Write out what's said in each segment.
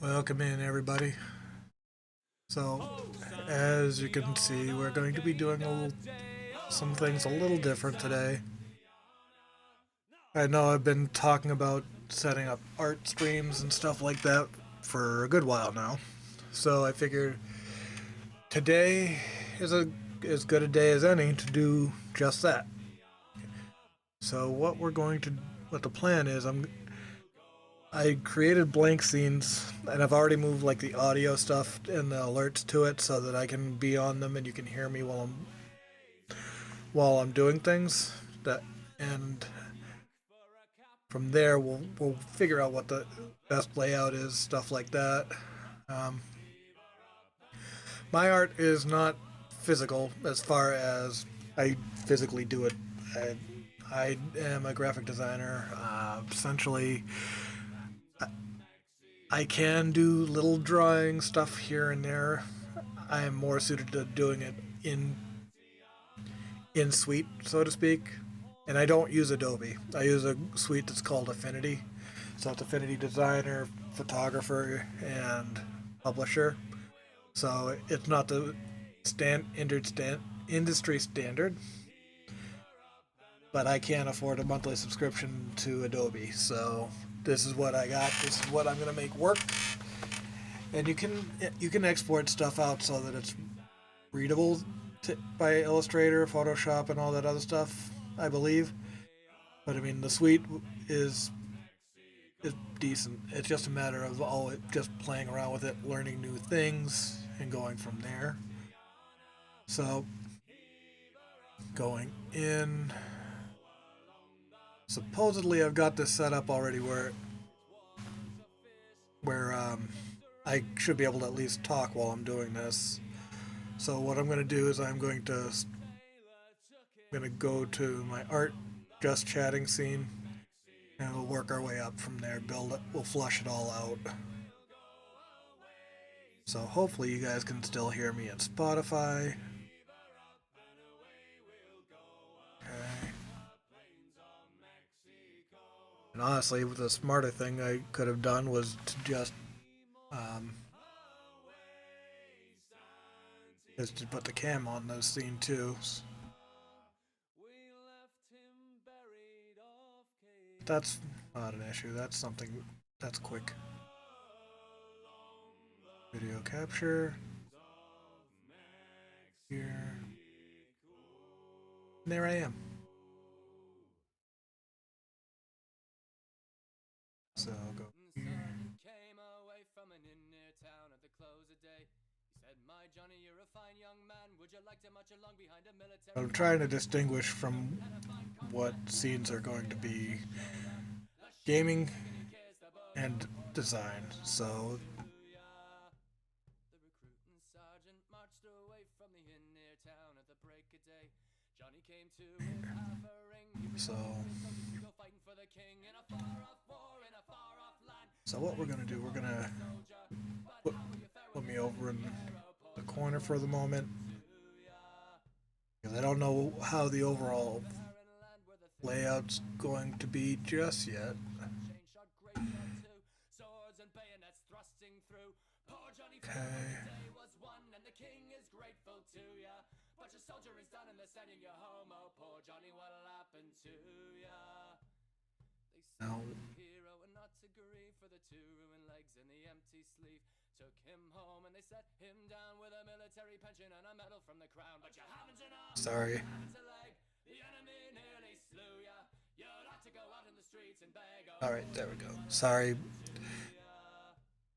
Welcome in, everybody. So, as you can see, we're going to be doing some things a little different today. I know I've been talking about setting up art streams and stuff like that for a good while now. So I figured today is as good a day as any to do just that. So what the plan is, I created blank scenes, and I've already moved like the audio stuff and the alerts to it so that I can be on them and you can hear me while I'm doing things. That and from there we'll figure out what the best layout is, stuff like that. Um, my art is not physical as far as I physically do it. I am a graphic designer. Essentially, I can do little drawing stuff here and there. I am more suited to doing it in suite, so to speak. And I don't use Adobe. I use a suite that's called Affinity. So it's Affinity Designer, Photographer, and Publisher. So it's not the industry standard, but I can't afford a monthly subscription to Adobe. So this is what I got. This is what I'm gonna make work. And you can export stuff out so that it's readable by Illustrator, Photoshop, and all that other stuff, I believe. But I mean, the suite is is decent. It's just a matter of just playing around with it, learning new things, and going from there. So, going in. Supposedly, I've got this set up already where I should be able to at least talk while I'm doing this. So what I'm going to do is I'm going to go to my art just chatting scene, and we'll work our way up from there. Build it. We'll flush it all out. So hopefully you guys can still hear me at Spotify. Okay. And honestly, the smarter thing I could have done was to um, put the cam on this scene too. That's not an issue. That's something that's quick. Video capture. Here. And there I am. So I'll go here. I'm trying to distinguish from what scenes are going to be gaming and design. So so so what we're gonna do, we're gonna put me over in the corner for the moment because I don't know how the overall layout's going to be just yet. Okay. Now, sorry. All right, there we go. Sorry.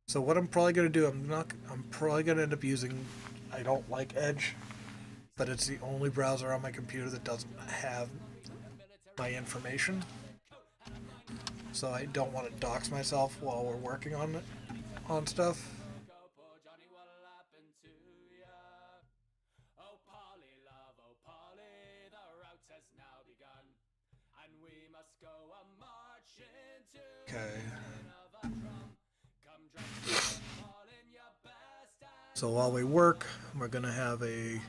So what I'm probably gonna do, I'm probably gonna end up using. I don't like Edge, but it's the only browser on my computer that doesn't have my information. So I don't want to dox myself while we're working on stuff. Okay. So while we work, we're gonna have a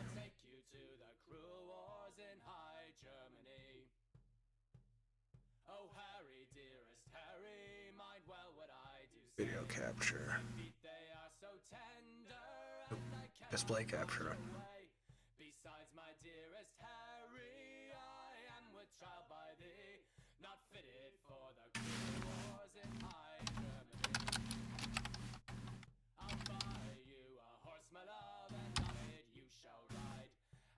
Video capture. Display capture. Besides my dearest Harry, I am with child by thee, not fitted for the cruel wars in high Germany. I'll buy you a horse, my love, and on it you shall ride,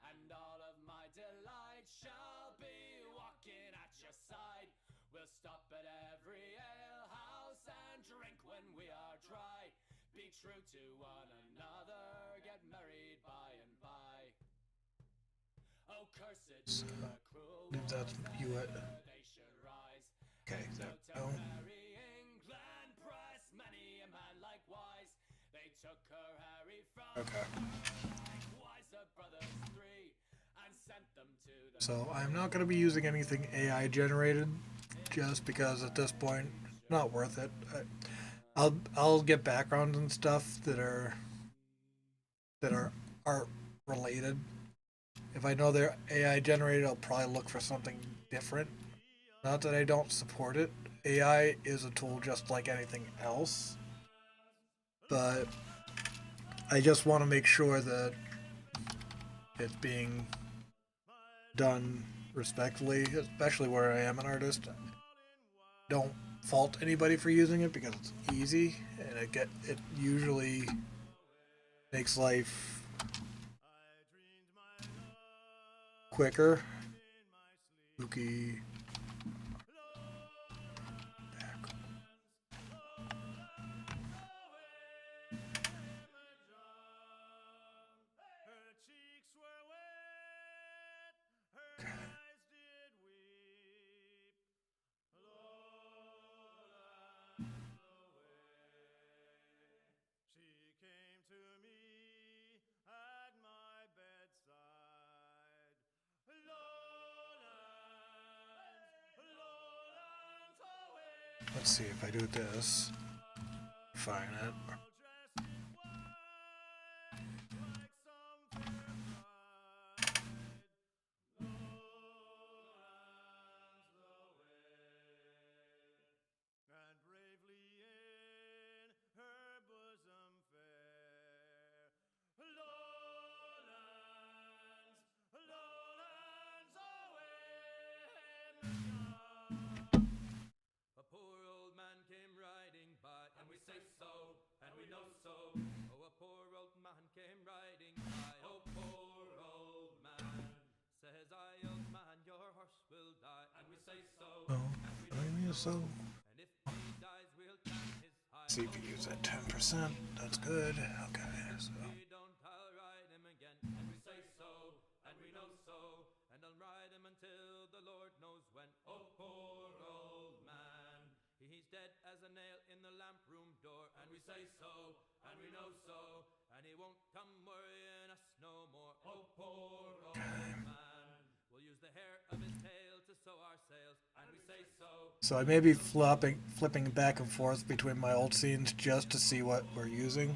and all of my delight shall be walking at your side. We'll stop at every ale house and drink when we are dry. Be true to one another, get married by and by. Oh, cursed be the cruel If that's you, they should rise. okay. So So, to merry England press many a man likewise. They took her Harry from okay. likewise her brothers three, and sent them to the. So I'm not going to be using anything AI generated, just because at this point, not worth it. I'll get backgrounds and stuff that are art related. If I know they're AI generated, I'll probably look for something different. Not that I don't support it. AI is a tool just like anything else. But I just want to make sure that it's being done respectfully, especially where I am an artist. Don't fault anybody for using it because it's easy and it usually makes life quicker. Spooky. Let's see if I do this. Find it. So CPU's at 10%. That's good. Okay, so He's dead as a nail in the lamp room door, and we say so, and we know so, and he won't come worrying us no more. Oh, poor old man. We'll use the hair of his tail to sew our sails, and we say so. So I may be flipping back and forth between my old scenes just to see what we're using,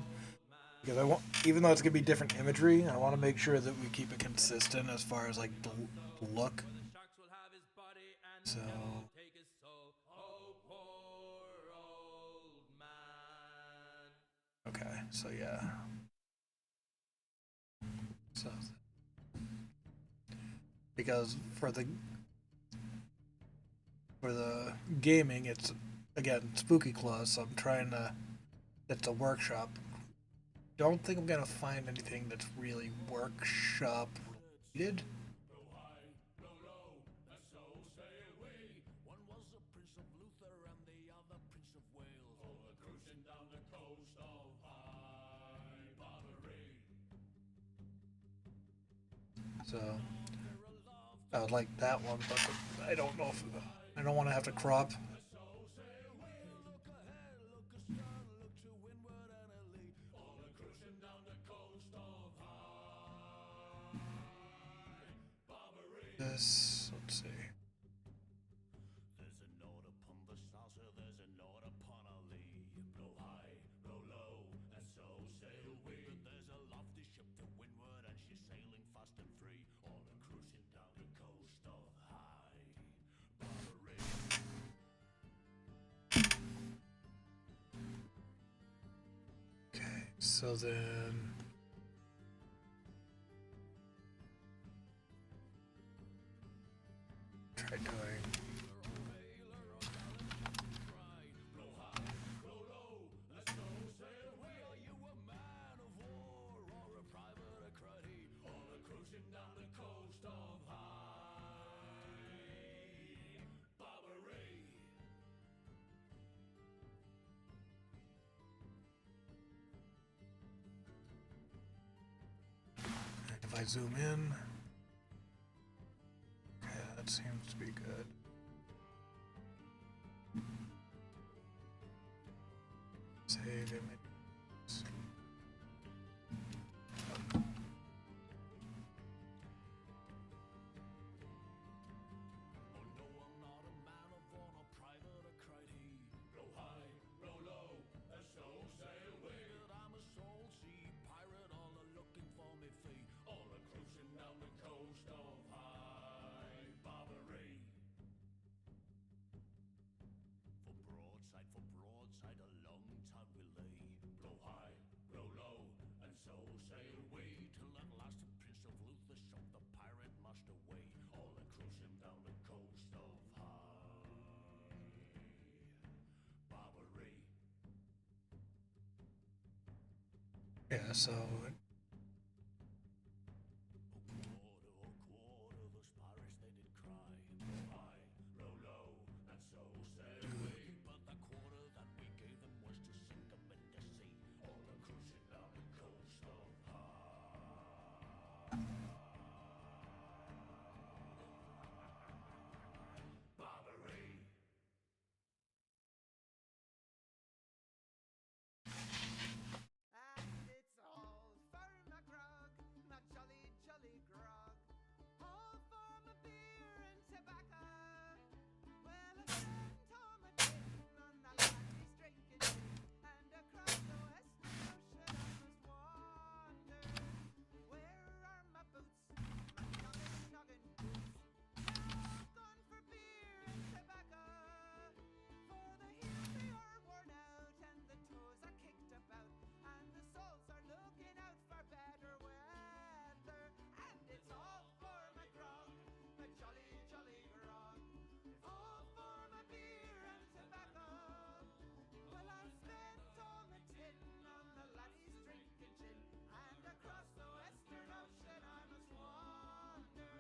because I want, even though it's gonna be different imagery, I want to make sure that we keep it consistent as far as like the look. So. Okay, so yeah. So because for the gaming, it's again Spooky Claws, so I'm trying to. It's a workshop. Don't think I'm gonna find anything that's really workshop related. So I would like that one, but I don't know if I don't want to have to crop. This, let's see. So then try doing if I zoom in, okay, that seems to be good. Save image. Yeah, so And it's all for my grog, my jolly, jolly grog. All for my beer and tobacco. Well, I spent all my tin on the laddies drinking gin, and across the western ocean I must wander. Where are my boots, my noggin, noggin boots? Now gone for beer and tobacco. For the heels they are worn out and the toes are kicked about, and the soles are looking out for better weather. And it's all for my grog, my jolly, jolly grog. All for my beer and tobacco. Well, I spent all my tin on the laddies drinking gin, and across the western ocean I must wander.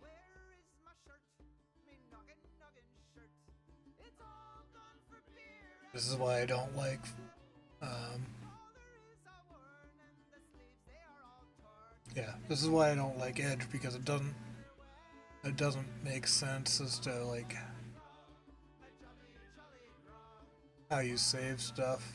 Where is my shirt, me noggin, noggin shirt? It's all gone for beer and this is why I don't like yeah, this is why I don't like Edge, because it doesn't make sense as to like how you save stuff.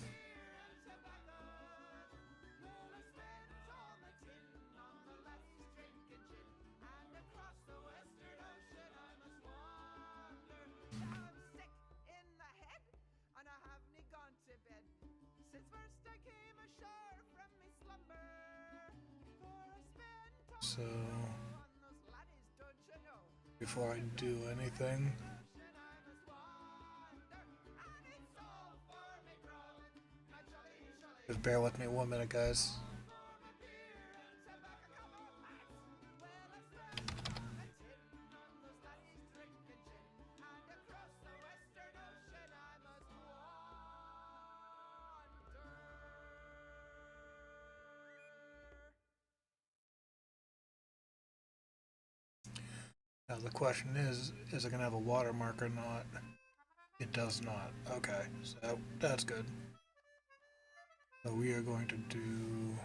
So before I do anything, just bear with me 1 minute, guys. Now the question is it going to have a watermark or not? It does not. Okay, so that's good. So we are going to do...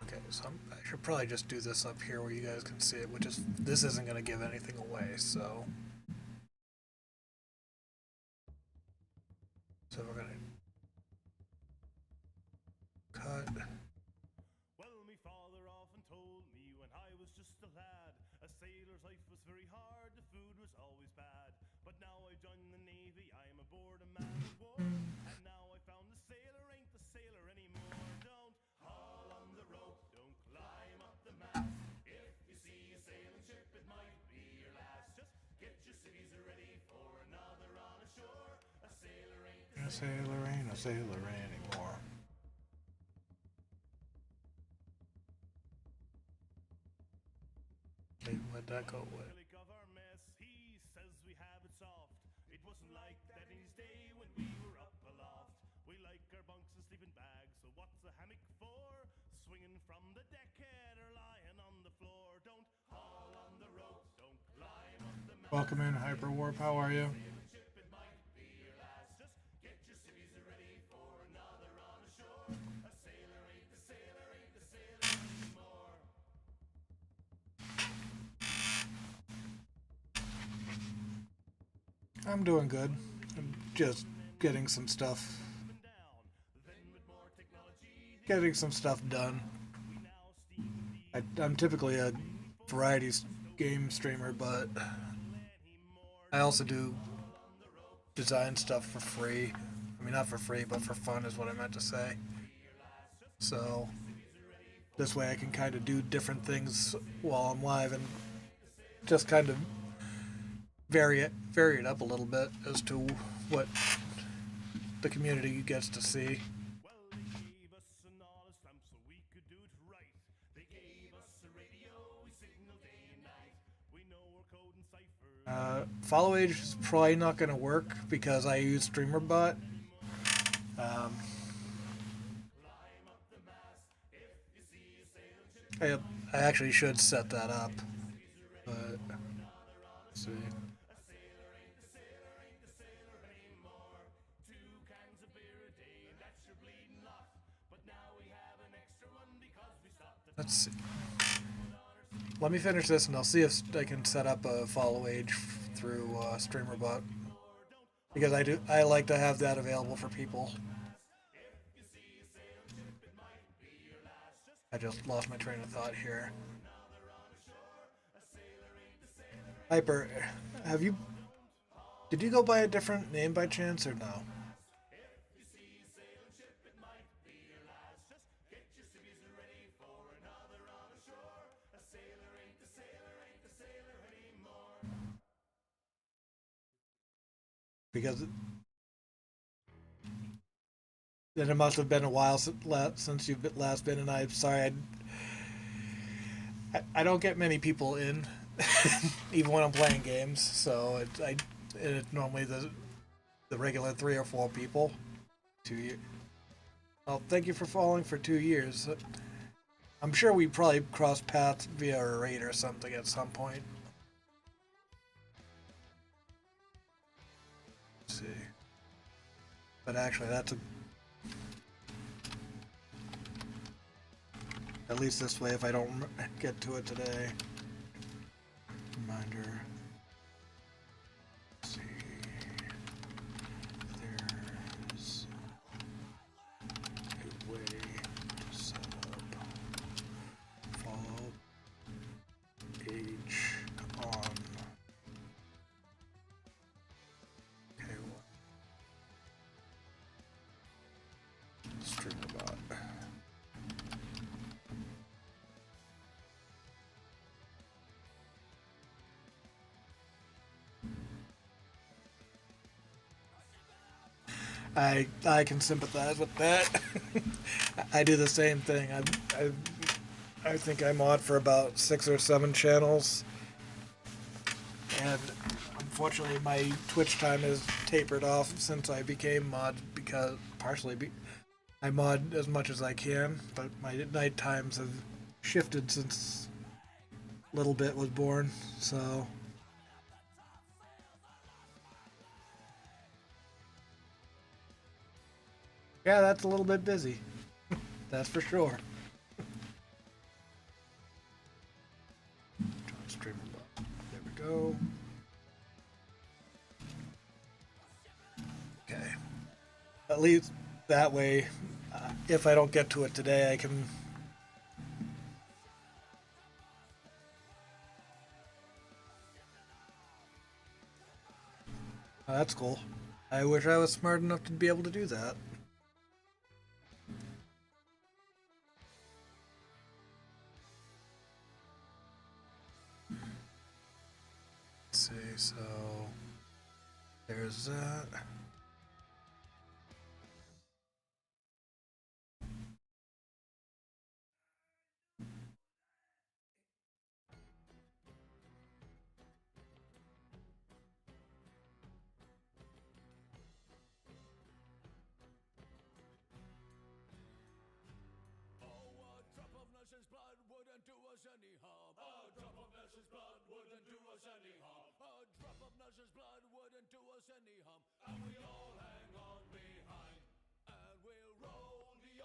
Okay, so I should probably just do this up here where you guys can see it, which is, this isn't going to give anything away, so... So we're going to cut... Well, me father often told me when I was just a lad. A sailor's life was very hard, the food was always bad. But now I joined the navy, I'm aboard a man of war. And now I found the sailor ain't the sailor anymore. Don't haul on the rope, don't climb up the mast. If you see a sailing ship, it might be your last. Just get your civvies ready for another on ashore. A sailor ain't the A sailor anymore. Okay, where'd that go with? Click of our mess, he says we have it soft. It wasn't like that in his day when we were up aloft. We like our bunks and sleeping bags, so what's a hammock for? Swinging from the deckhead or lying on the floor. Don't haul on the rope, don't climb up the mast. Welcome in, Hyperwarp. How are you? Ship, it might be your last. Just get your civvies ready for another on ashore. A sailor ain't the sailor anymore. I'm doing good. I'm just getting some stuff. Getting some stuff done. I'm typically a variety game streamer, but I also do design stuff for free. I mean, not for free, but for fun is what I meant to say. So this way I can kind of do different things while I'm live and just kind of vary it up a little bit as to what the community gets to see. Well, they gave us an honest lamp so we could do it right. They gave us a radio, we signal day and night. We know our code and cipher. Follow age is probably not going to work because I use StreamerBot. I actually should set that up, but let's see. Let's see. Let me finish this and I'll see if I can set up a follow age through StreamerBot. Because I like to have that available for people. I just lost my train of thought here. Hyper, did you go by a different name by chance or no? Because then it must have been a while since you've last been, and I'm sorry, I don't get many people in, even when I'm playing games. So it's normally the regular 3 or 4 people. 2 years. Well, thank you for following for 2 years. I'm sure we probably crossed paths via a raid or something at some point. Let's see. But actually, at least this way, if I don't get to it today. Reminder. Let's see. There's a way to set up follow age on. Okay, StreamerBot. I can sympathize with that. I do the same thing. I think I mod for about 6 or 7 channels, and unfortunately my Twitch time has tapered off since I became mod because I mod as much as I can, but my night times have shifted since Little Bit was born, so. Yeah, that's a little bit busy. That's for sure. StreamerBot. There we go. Okay. At least that way, if I don't get to it today, I can That's cool. I wish I was smart enough to be able to do that. Let's see, so there's that.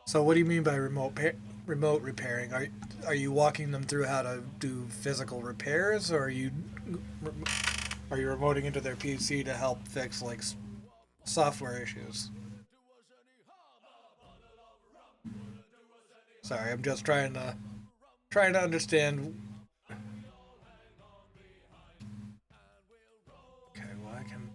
So what do you mean by remote repairing? Are you walking them through how to do physical repairs, or are you remoting into their PC to help fix like software issues? Sorry, I'm just trying to understand. Okay, well I can.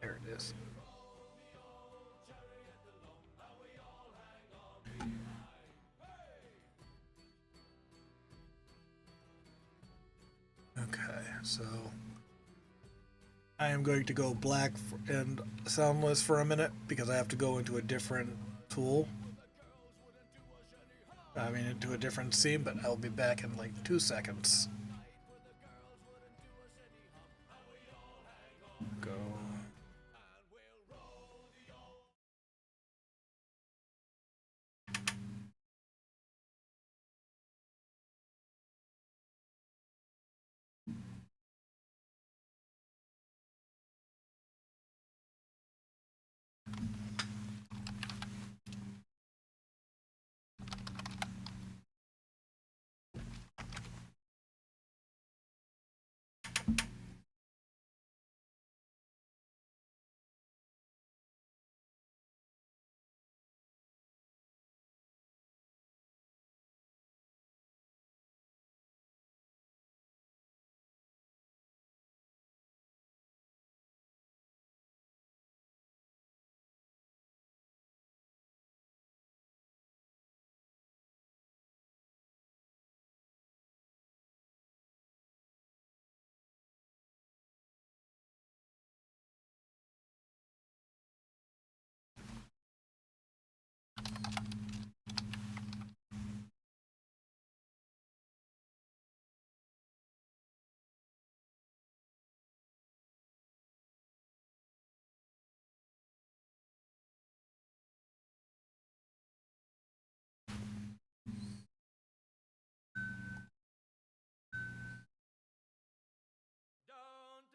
There it is. Okay, so I am going to go black and soundless for a minute because I have to go into a different tool. I mean, into a different scene, but I'll be back in like 2 seconds. Go.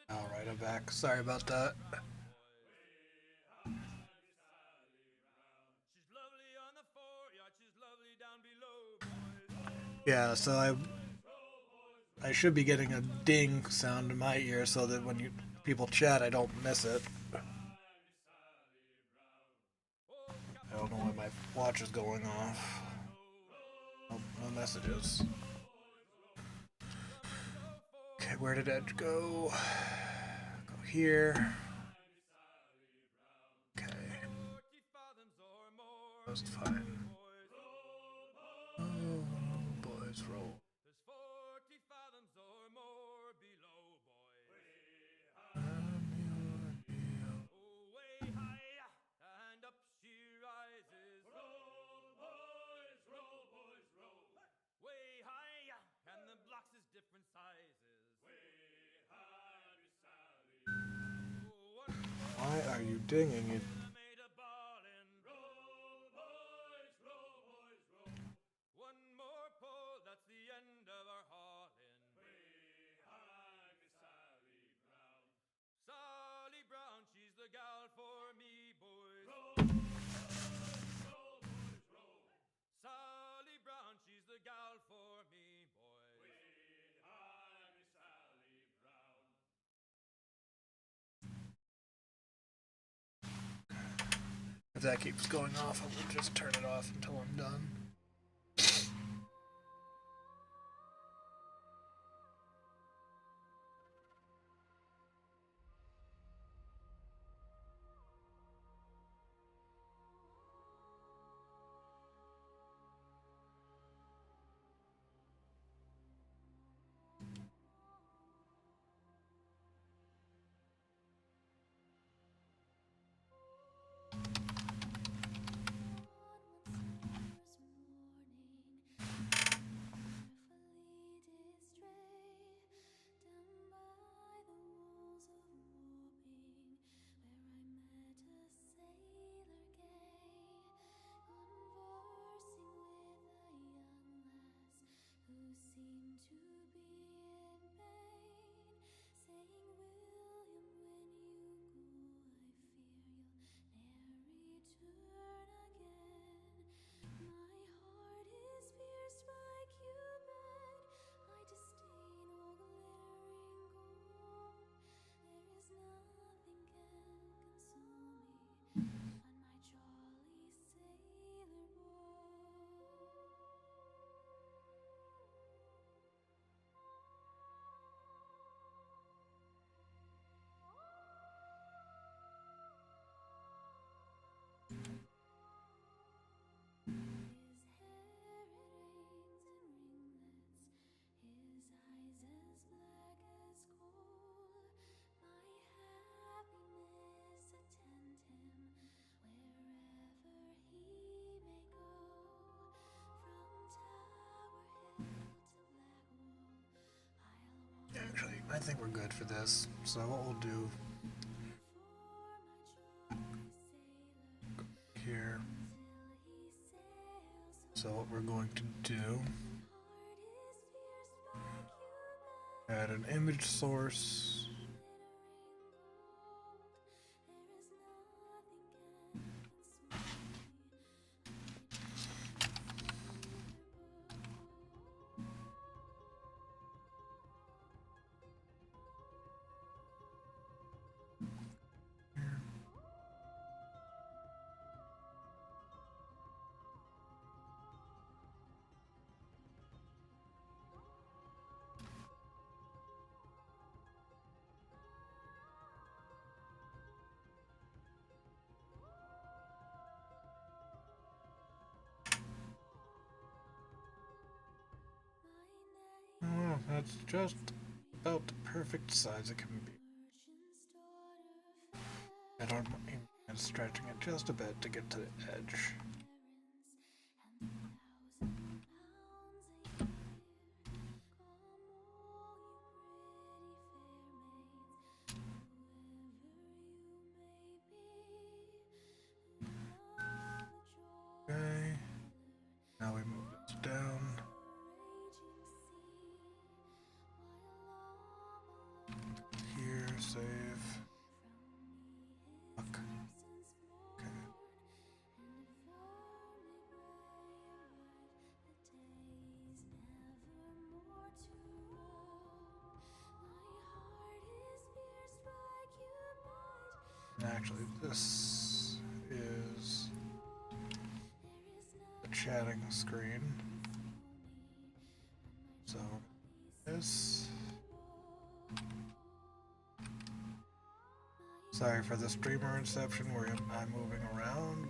All right, I'm back. Sorry about that. Yeah, so I should be getting a ding sound in my ear so that when people chat, I don't miss it. I don't know why my watch is going off. Oh, no messages. Okay, where did Edge go? Go here. Okay. That's fine. Oh, boys, roll. Why are you dinging it? that keeps going off, I will just turn it off until I'm done. Actually, I think we're good for this. So what we'll do here. So what we're going to do, add an image source. Oh, that's just about the perfect size it can be. I don't mind stretching it just a bit to get to the edge. Okay, now we move this down. Here, save. Fuck. Okay. And actually, this is the chatting screen. So, this. Sorry for the streamer inception where I'm moving around.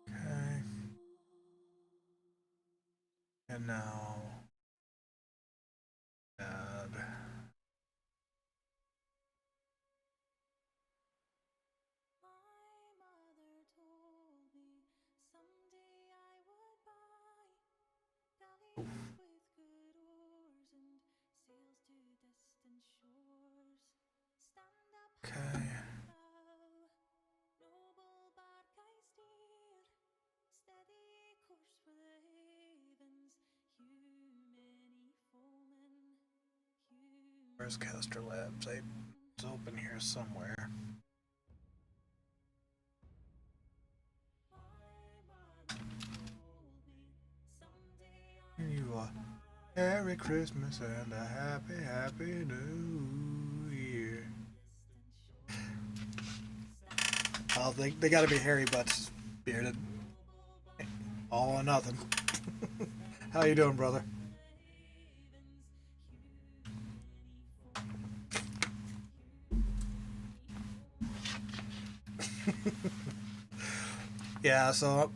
Okay. And now add okay. Where's Caster Labs? It's open here somewhere. a Merry Christmas and a Happy, Happy New Year. Oh, they gotta be hairy butts, bearded. All or nothing. How you doing, brother? Yeah, so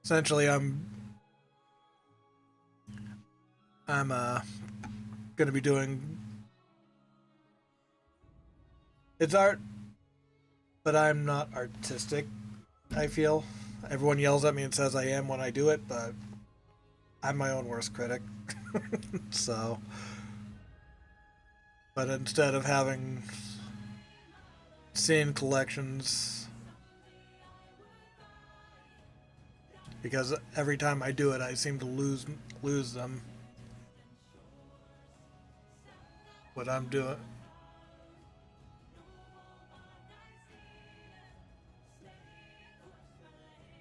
essentially I'm gonna be doing, it's art, but I'm not artistic. I feel everyone yells at me and says I am when I do it, but I'm my own worst critic. So, but instead of having scene collections, because every time I do it, I seem to lose them. What I'm doing.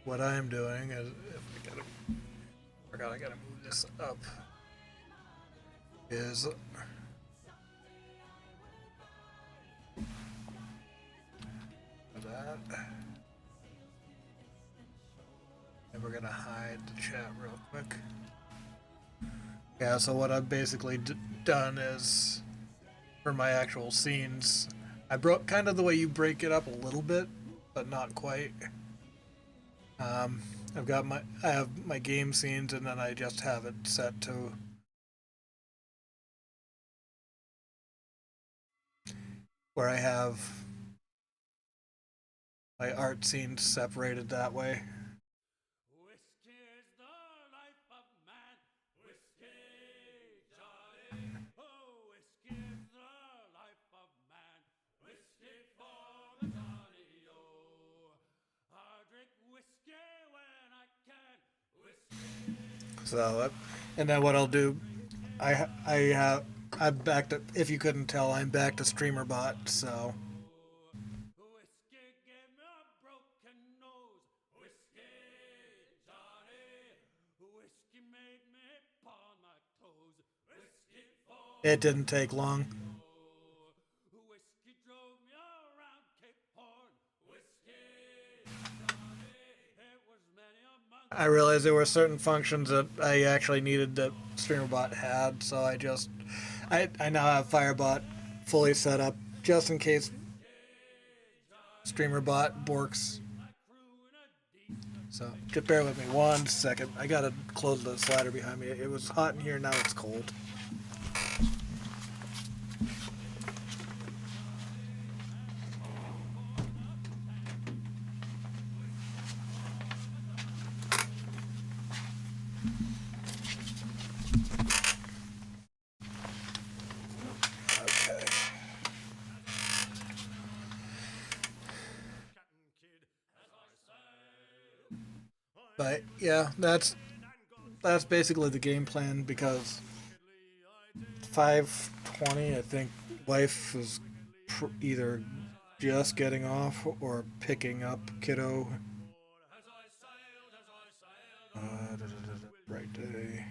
What I'm doing is, if I gotta move this up. Is that, and we're gonna hide the chat real quick. Yeah, so what I've basically done is, for my actual scenes, I broke kind of the way you break it up a little bit, but not quite. I have my game scenes, and then I just have it set to where I have my art scenes separated that way. Whiskey's the life of man. Whiskey, Johnny. Oh, whiskey's the life of man. Whiskey for the Johnny, oh. I drink whiskey when I can. Whiskey. So, and then what I'll do, I'm back to, if you couldn't tell, I'm back to StreamerBot, so. Whiskey gave me a broken nose. Whiskey, Johnny. Whiskey made me paw my toes. Whiskey for It didn't take long. whiskey drove me around Cape Horn. Whiskey, Johnny. It was many a month. I realized there were certain functions that I actually needed that StreamerBot had, so I now have Firebot fully set up just in case StreamerBot borks. So just bear with me 1 second. I gotta close the slider behind me. It was hot in here, now it's cold. Okay. But yeah, that's basically the game plan, because 5:20, I think wife is either just getting off or picking up kiddo. Right day.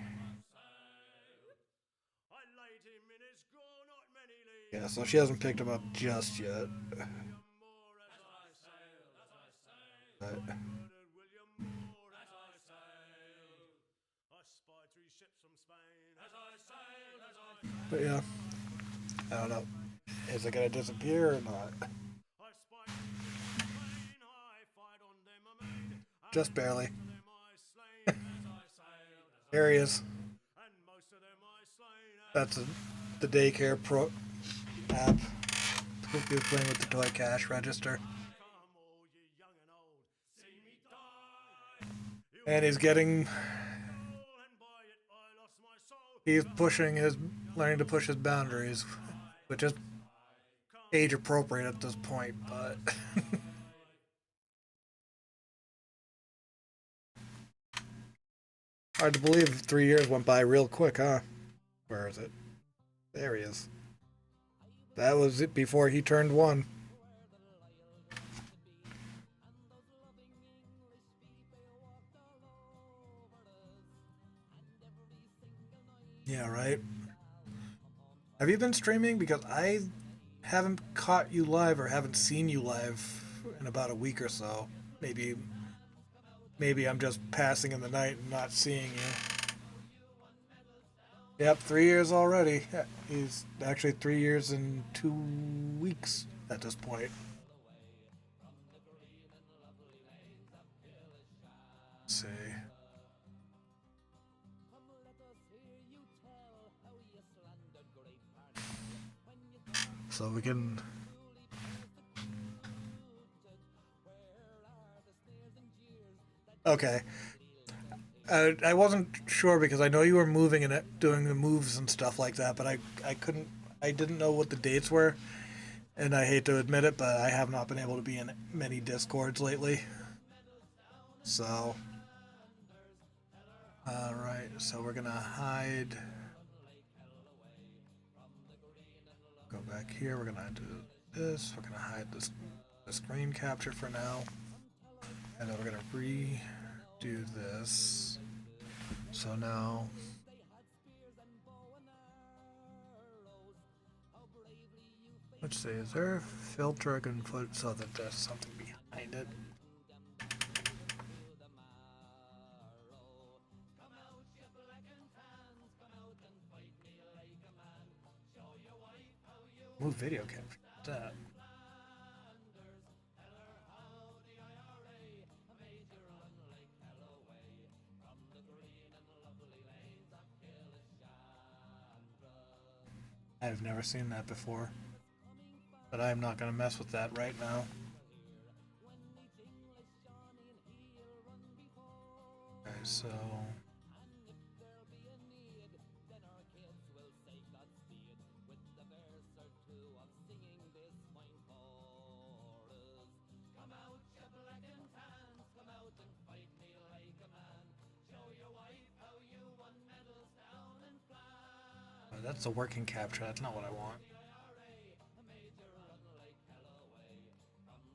Yeah, so she hasn't picked him up just yet. But, but yeah, I don't know. Is it gonna disappear or not? Just barely. There he is. That's the daycare pro app. He was playing with the toy cash register. And he's learning to push his boundaries, which is age appropriate at this point, but hard to believe 3 years went by real quick, huh? Where is it? There he is. That was it before he turned 1. Yeah, right. Have you been streaming? Because I haven't caught you live or haven't seen you live in about a week or so. Maybe I'm just passing in the night and not seeing you. Yep, 3 years already. He's actually 3 years and 2 weeks at this point. Let's see. So we can. Okay. I wasn't sure because I know you were moving and doing the moves and stuff like that, but I didn't know what the dates were, and I hate to admit it, but I have not been able to be in many Discords lately. So, alright, so we're gonna hide. Go back here, we're gonna do this, we're gonna hide the screen capture for now, and then we're gonna redo this. So now, let's see, is there a filter I can put so that there's something behind it? Move video capture. That. I've never seen that before, but I'm not going to mess with that right now. Okay, so that's a working capture. That's not what I want.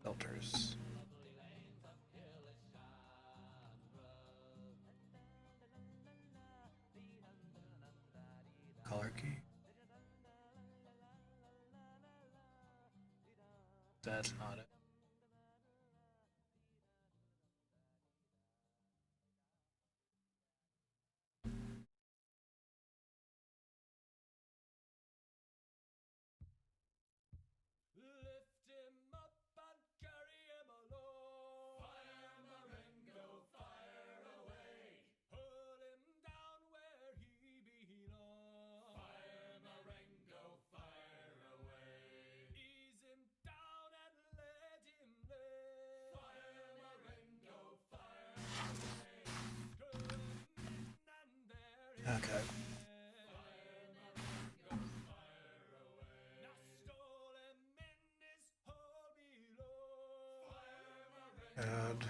Filters. Color key. That's not it. Lift him up and carry him along. Fire Marengo, fire away. Pull him down where he belongs. Fire Marengo, fire away. Ease him down and let him lay. Fire Marengo, fire away. Screw him in and there he Okay. Add.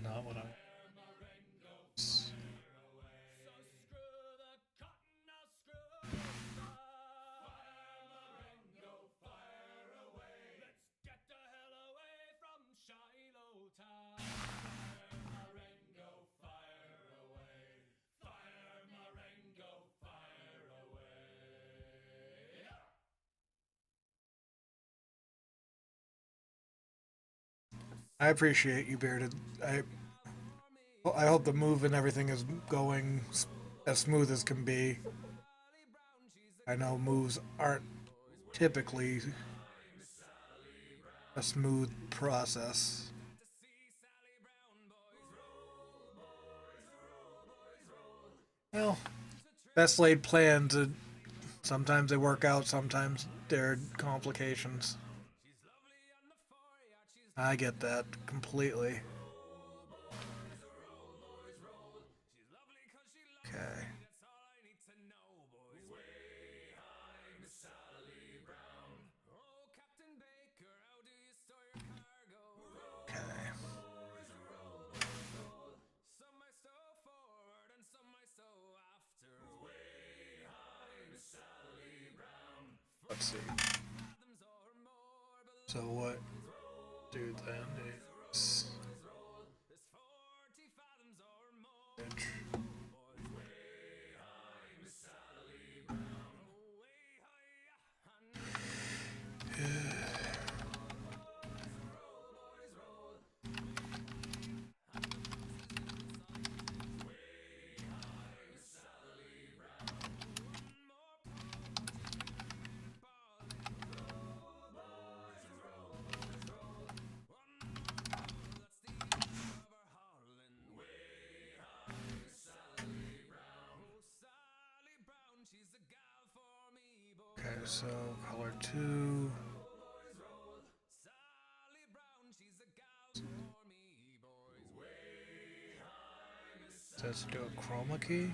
Not what I want. I appreciate you, Bearded. I hope the move and everything is going as smooth as can be. I know moves aren't typically a smooth process. Well, best laid plans. Sometimes they work out. Sometimes there are complications. I get that completely. Okay. Okay. Let's see. So what do then is okay, so color 2. Let's do a chroma key.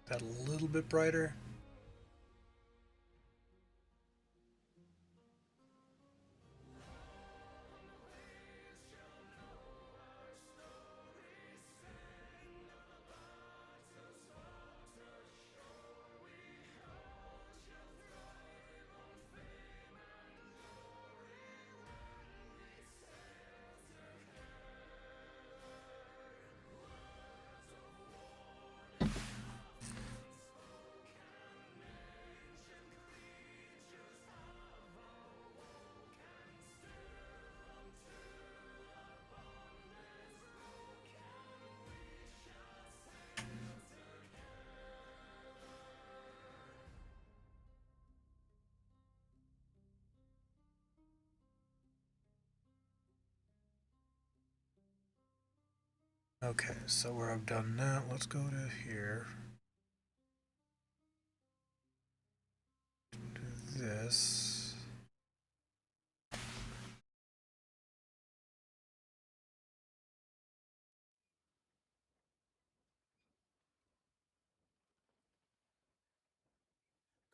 That a little bit brighter. Okay, so where I've done that, let's go to here. Do this.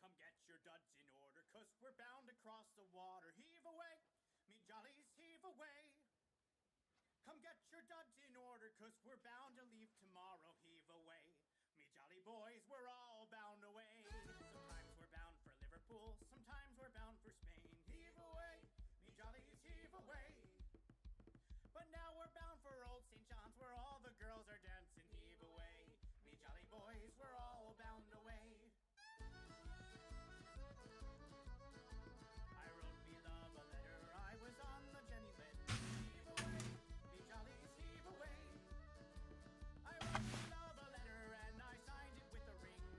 Come get your duds in order, 'cause we're bound to cross the water. Heave away, me jollies, heave away. Come get your duds in order, 'cause we're bound to leave tomorrow. Heave away, me jolly boys, we're all bound away. Sometimes we're bound for Liverpool, sometimes we're bound for Spain. Heave away, me jollies, heave away. But now we're bound for old St. John's, where all the girls are dancing. Heave away, me jolly boys, we're all bound away. I wrote me love a letter, I was on the Jenny Lind. Heave away, me jollies, heave away. I wrote me love a letter and I signed it with a ring.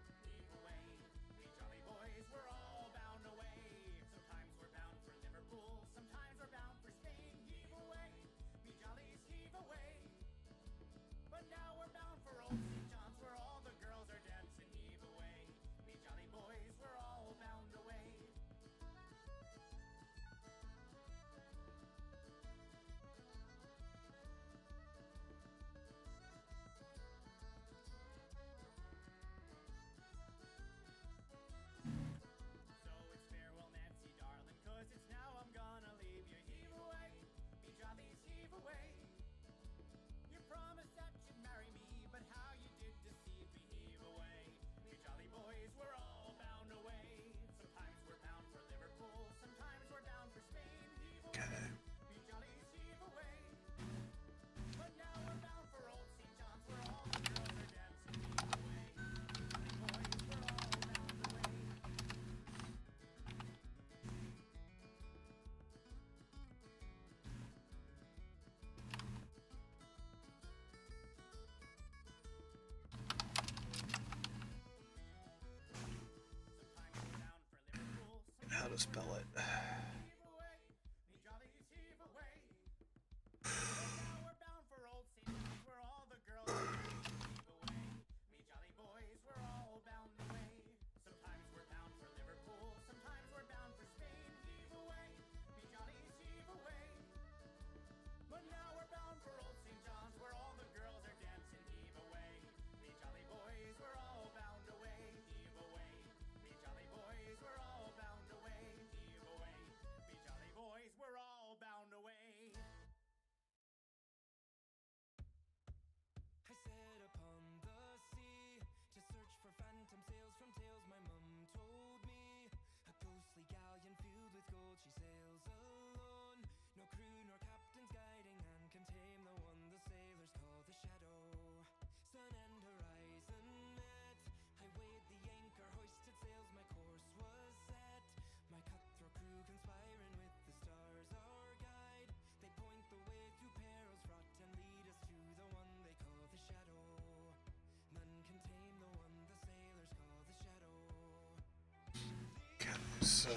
to spell it. Heave away, me jollies heave away. Now we're bound for old St. John's where all the girls are dancing. Heave away, me jolly boys, we're all bound away. Sometimes we're bound for Liverpool, sometimes we're bound for Spain. Heave away, me jollies heave away. But now we're bound for old St. John's where all the girls are dancing. Heave away, me jolly boys, we're all bound away. Heave away, me jolly boys, we're all bound away. Heave away, me jolly boys, we're all bound away. I set upon the sea to search for phantom sails from tales my mum told me. A ghostly galleon filled with gold, she sails alone. No crew nor captains guiding and can tame the one the sailors call the shadow. Sun and horizon met, I weighed the anchor, hoisted sails, my course was set. My cutthroat crew conspiring with the stars our guide. They point the way through perils fraught and lead us to the one they call the shadow. None can tame the one the sailors call the shadow. Okay, so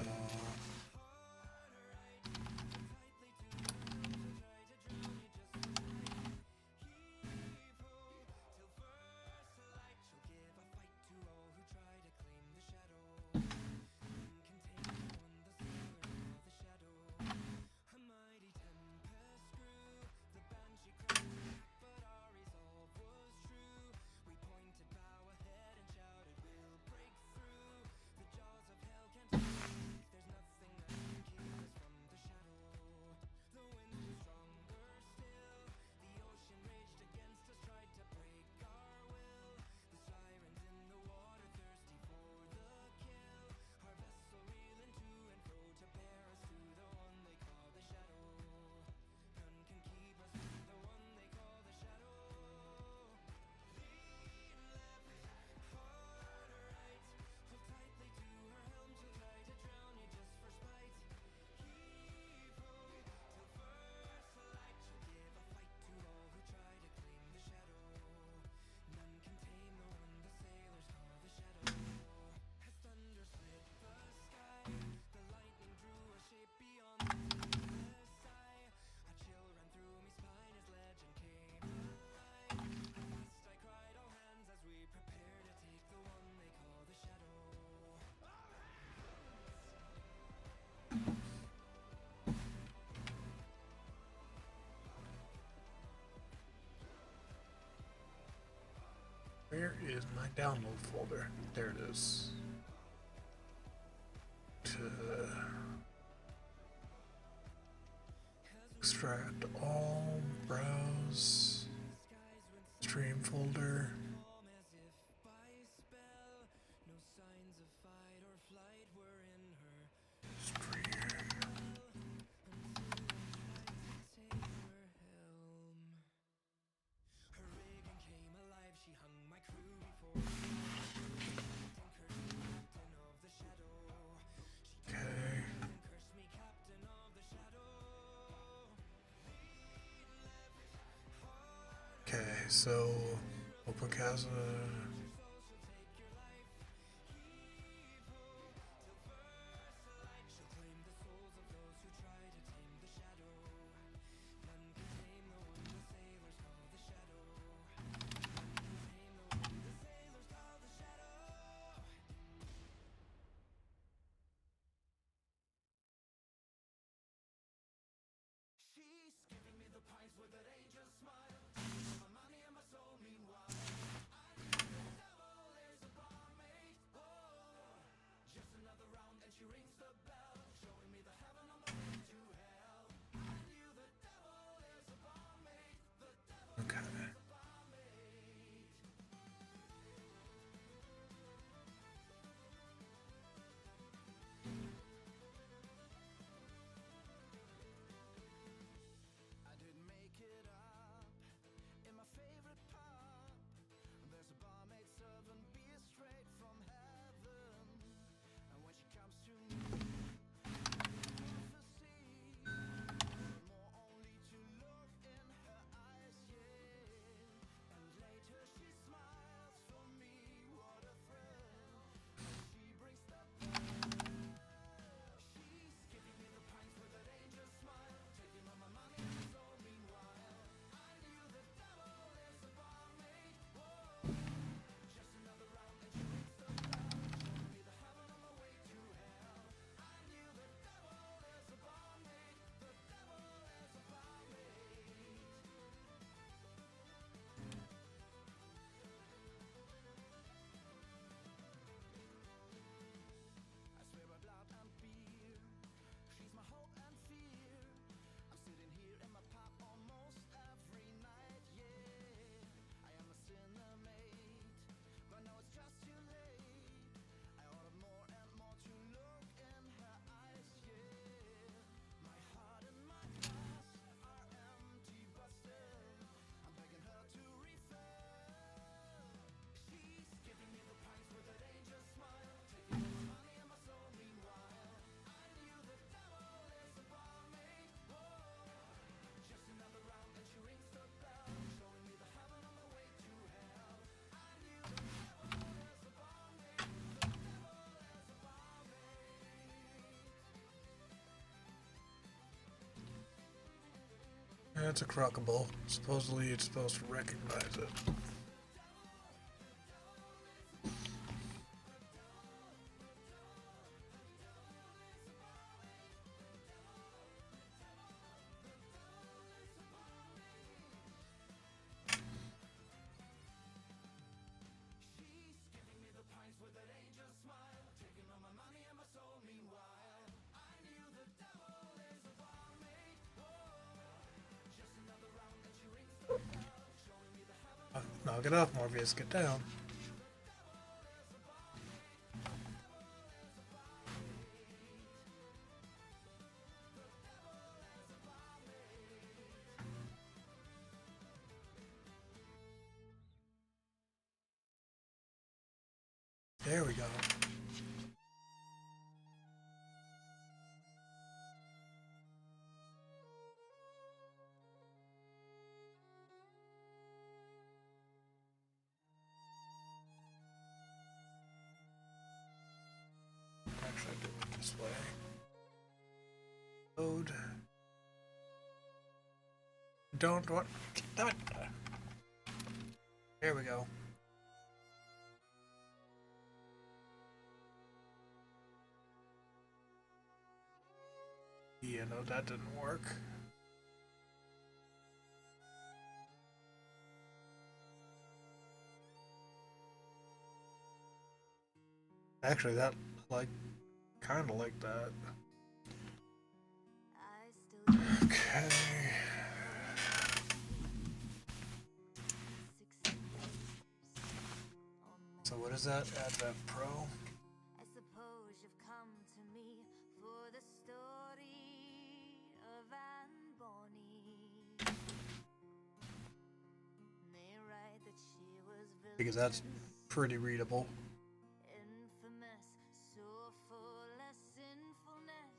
where is my download folder? There it is. To extract all, browse, stream folder. Okay, so open casa. She's giving me the pints with that angel smile. My money and my soul, meanwhile. I knew the devil is a barmaid. Oh, just another round and she rings the bell, showing me the heaven on the way to hell. I knew the devil is a barmaid. The devil Okay. is a barmaid. I didn't make it up in my favorite pub. There's a barmaid serving beer straight from heaven. And when she comes to me, That's a crockable. Supposedly it's supposed to recognize it. Knock it off, Morpheus. Get down. There we go. Actually, do it this way. Load. Don't want. Damn it. There we go. Yeah, no, that didn't work. Actually, that, like, kind of like that. Okay. So what is that? Advent Pro? I suppose you've come to me for the story of Anne Bonny. They write that she was Because that's pretty readable. infamous, so full of sinfulness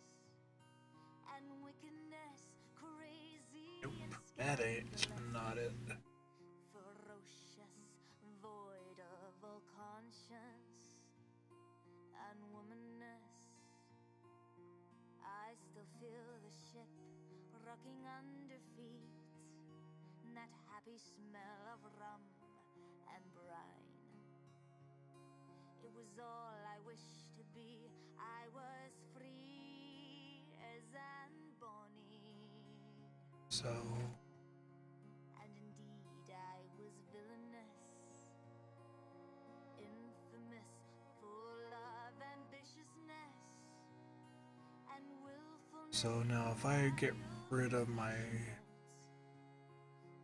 and wickedness, crazy Nope, and that ain't not it. ferocious, void of all conscience and womanness. I still feel the ship rocking under feet, and that happy smell of rum and brine. It was all I wished to be. I was free as Anne Bonny. So, And indeed I was villainous, infamous, full of ambitiousness and willfulness. so now if I get rid of my,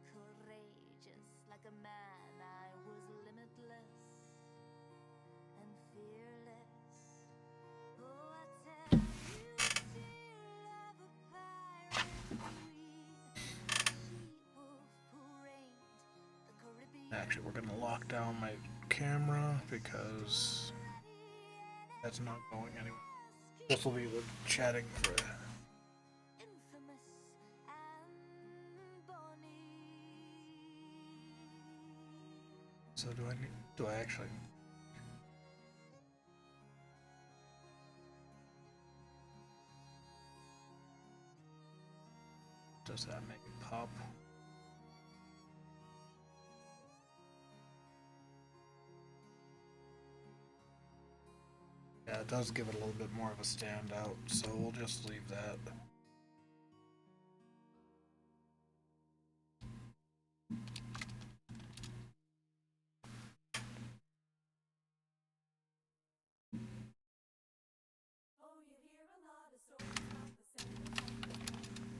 Courageous like a man, I was limitless and fearless. Oh, I tell you, dear love, a pirate queen, she-wolf who reigned the Caribbean. actually we're gonna lock down my camera because that's not going anywhere. This will be the chatting for Infamous and bonny. So do I actually? Does that make it pop? Yeah, it does give it a little bit more of a standout, so we'll just leave that. Oh, you hear a lot of stories about the sailors,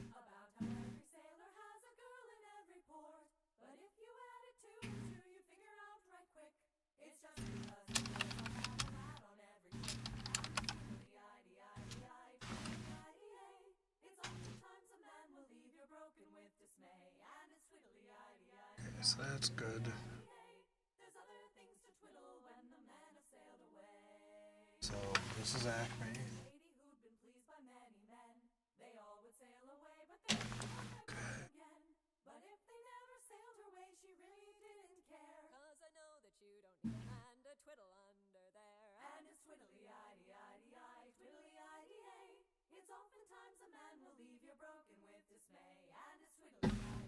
about how every sailor has a girl in every port. But if you add it two and two, you figure out right quick. It's just because the girls all have a hat on every ship. And the I-D-I-D-I, twiddly-I-D-A. It's oftentimes a man will leave you broken with dismay. And it's twiddly-I-D-I. Okay, so that's good. There's other things to twiddle when the men have sailed away. So this is Acme. Lady who'd been pleased by many men. They all would sail away, but they would never come again. But if they never sailed her way, she really didn't care. 'Cause I know that you don't need a man to twiddle under there. And it's twiddly-I-D-I-D-I, twiddly-I-D-A. It's oftentimes a man will leave you broken with dismay. And it's twiddly-I-D-I.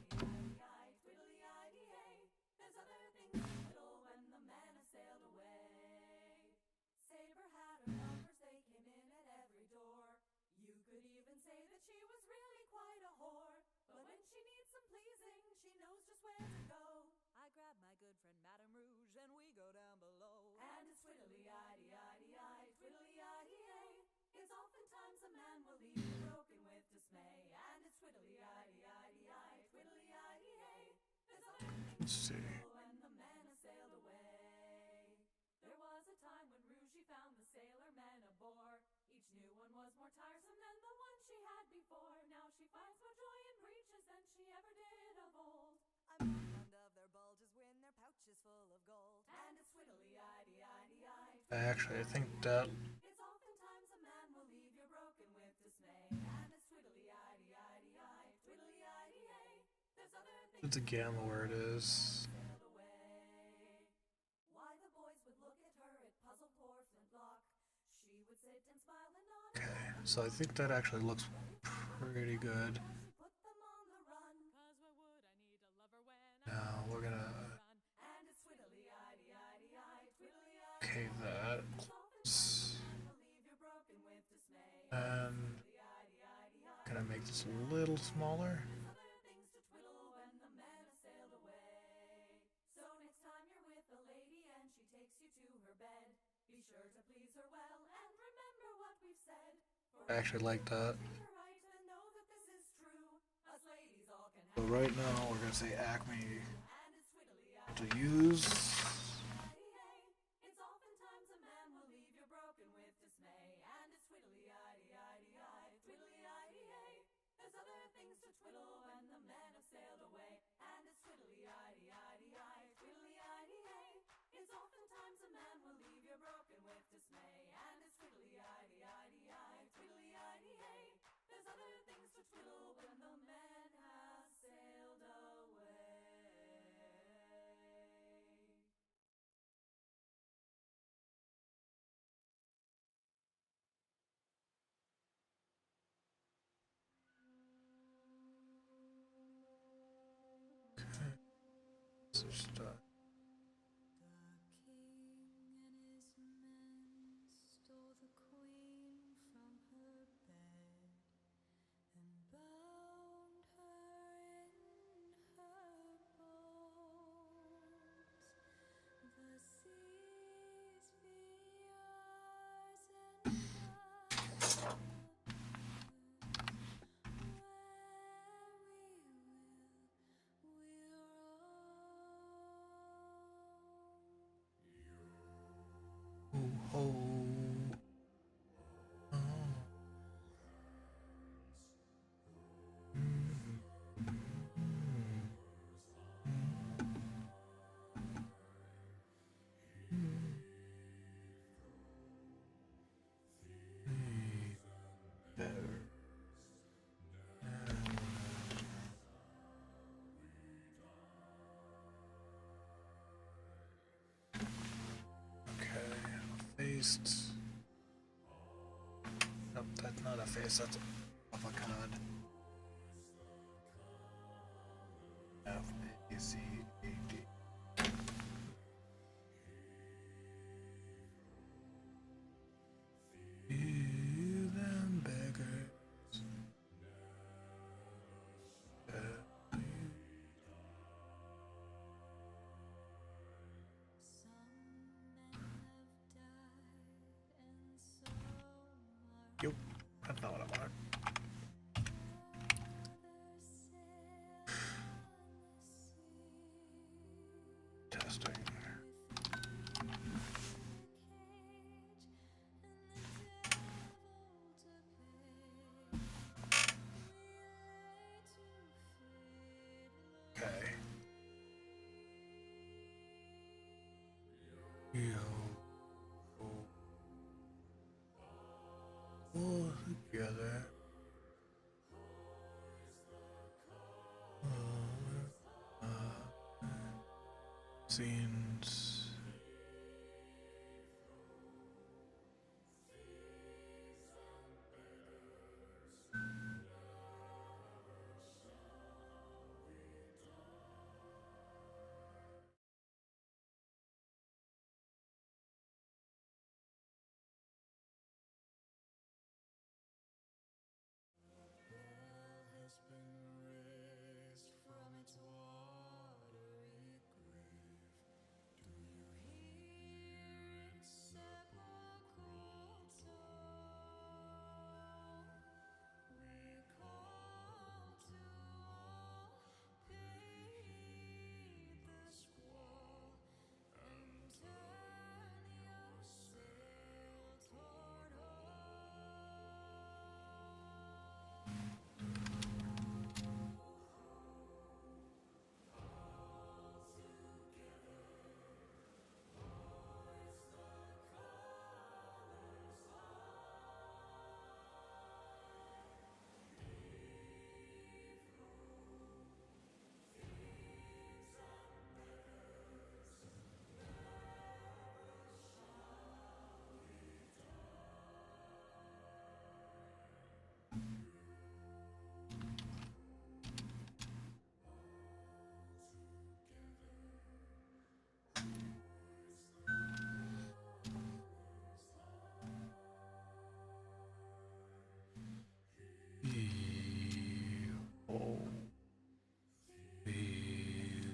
good friend Madame Rouge, and we go down below. And it's twiddly-idee-idee-eye, twiddly-idee-ay. It's oftentimes a man will leave you broken with dismay. And it's twiddly-idee-idee-eye, twiddly-idee-ay. There's other things Let's to see. twiddle when the man has sailed away. There was a time when Rougie found the sailor men a bore. Each new one was more tiresome than the one she had before. Now she finds more joy in breeches than she ever did of old. I'm more fond of their bulges when their pouch is full of gold. And it's twiddly-idee-idee-eye. Actually, I think that It's oftentimes a man will leave you broken with dismay. And it's twiddly-idee-idee-eye, twiddly-idee-ay. There's other things it's again where it is. sailed away. Why the boys would look at her, it puzzled poor Flintlock. She would sit and smile and nod. Okay, so I think that actually looks pretty good. She put them on the run. 'Cause why would I need a lover when I Now we're gonna run? And it's twiddly-idee-idee-eye, twiddly-idee. okay that. Will leave you broken with dismay. And gonna make this a little smaller. Other things to twiddle when the man has sailed away. So next time you're with a lady and she takes you to her bed, be sure to please her well and remember what we've said. For I actually like that. if you're right, then know that this is true. Us ladies all can So have right now we're gonna say Acme and it's twiddly-idee. to use. It's oftentimes a man will leave you broken with dismay. And it's twiddly-idee-idee-eye, twiddly-idee-ay. There's other things to twiddle when the men have sailed away. And it's twiddly-idee-idee-eye, twiddly-idee-ay. It's oftentimes a man will leave you broken with dismay. And it's twiddly-idee-idee-eye, twiddly-idee-ay. There's other things to twiddle when the man has sailed away. So start. The king and his men stole the queen from her bed and bound her in her bones. The seas be ours and the Oh, oh. Oh. Okay, faced. Nope, that's not a face, that's of a cod. F-A-C-A-D. Heathen beggars. Yup, that's not what I wanted. Testing. Okay. Yo. All together. Scenes. has been raised from its watery grave.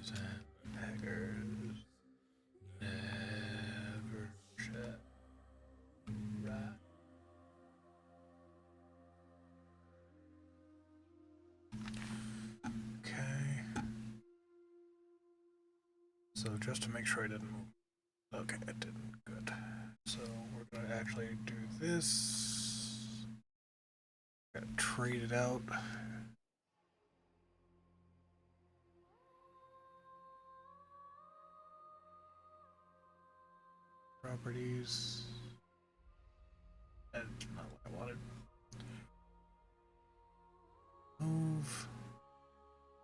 Sandbaggers never shut right. Okay. So just to make sure I didn't move. Okay, it didn't. Good. So we're gonna actually do this. Gotta trade it out. Properties. That's not what I wanted. Move.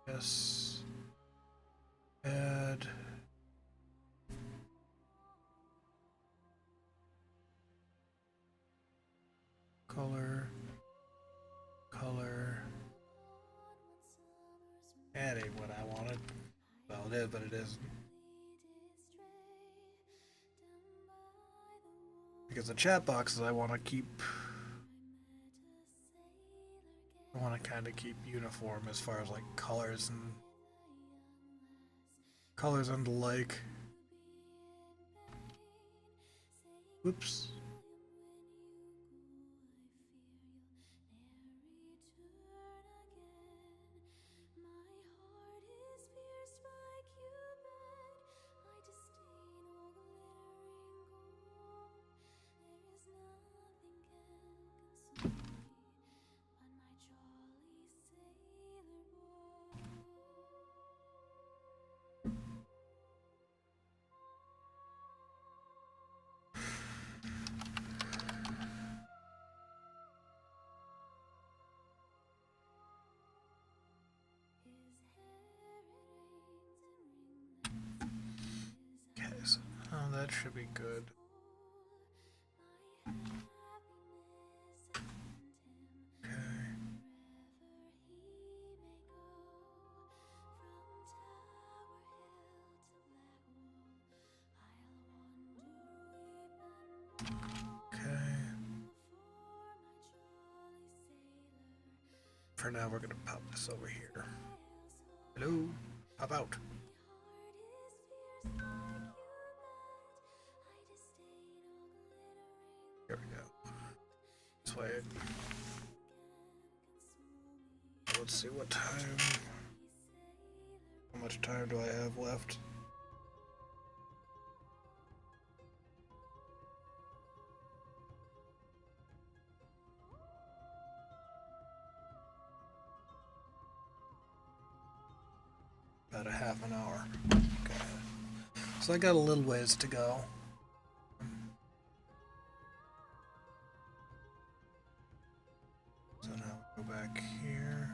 Yes. Add. Color. Color. That ain't what I wanted. Well, it is, but it isn't. Because the chat boxes I want to keep. I want to kind of keep uniform as far as like colors and the like. Whoops. Okay, so that should be good. Okay. Okay. For now, we're gonna pop this over here. Hello? Pop out. Here we go. This way. Let's see what time. How much time do I have left? About a half an hour. Okay. So I got a little ways to go. So now we go back here.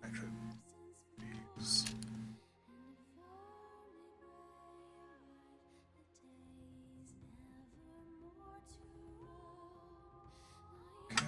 Actually, these. Okay.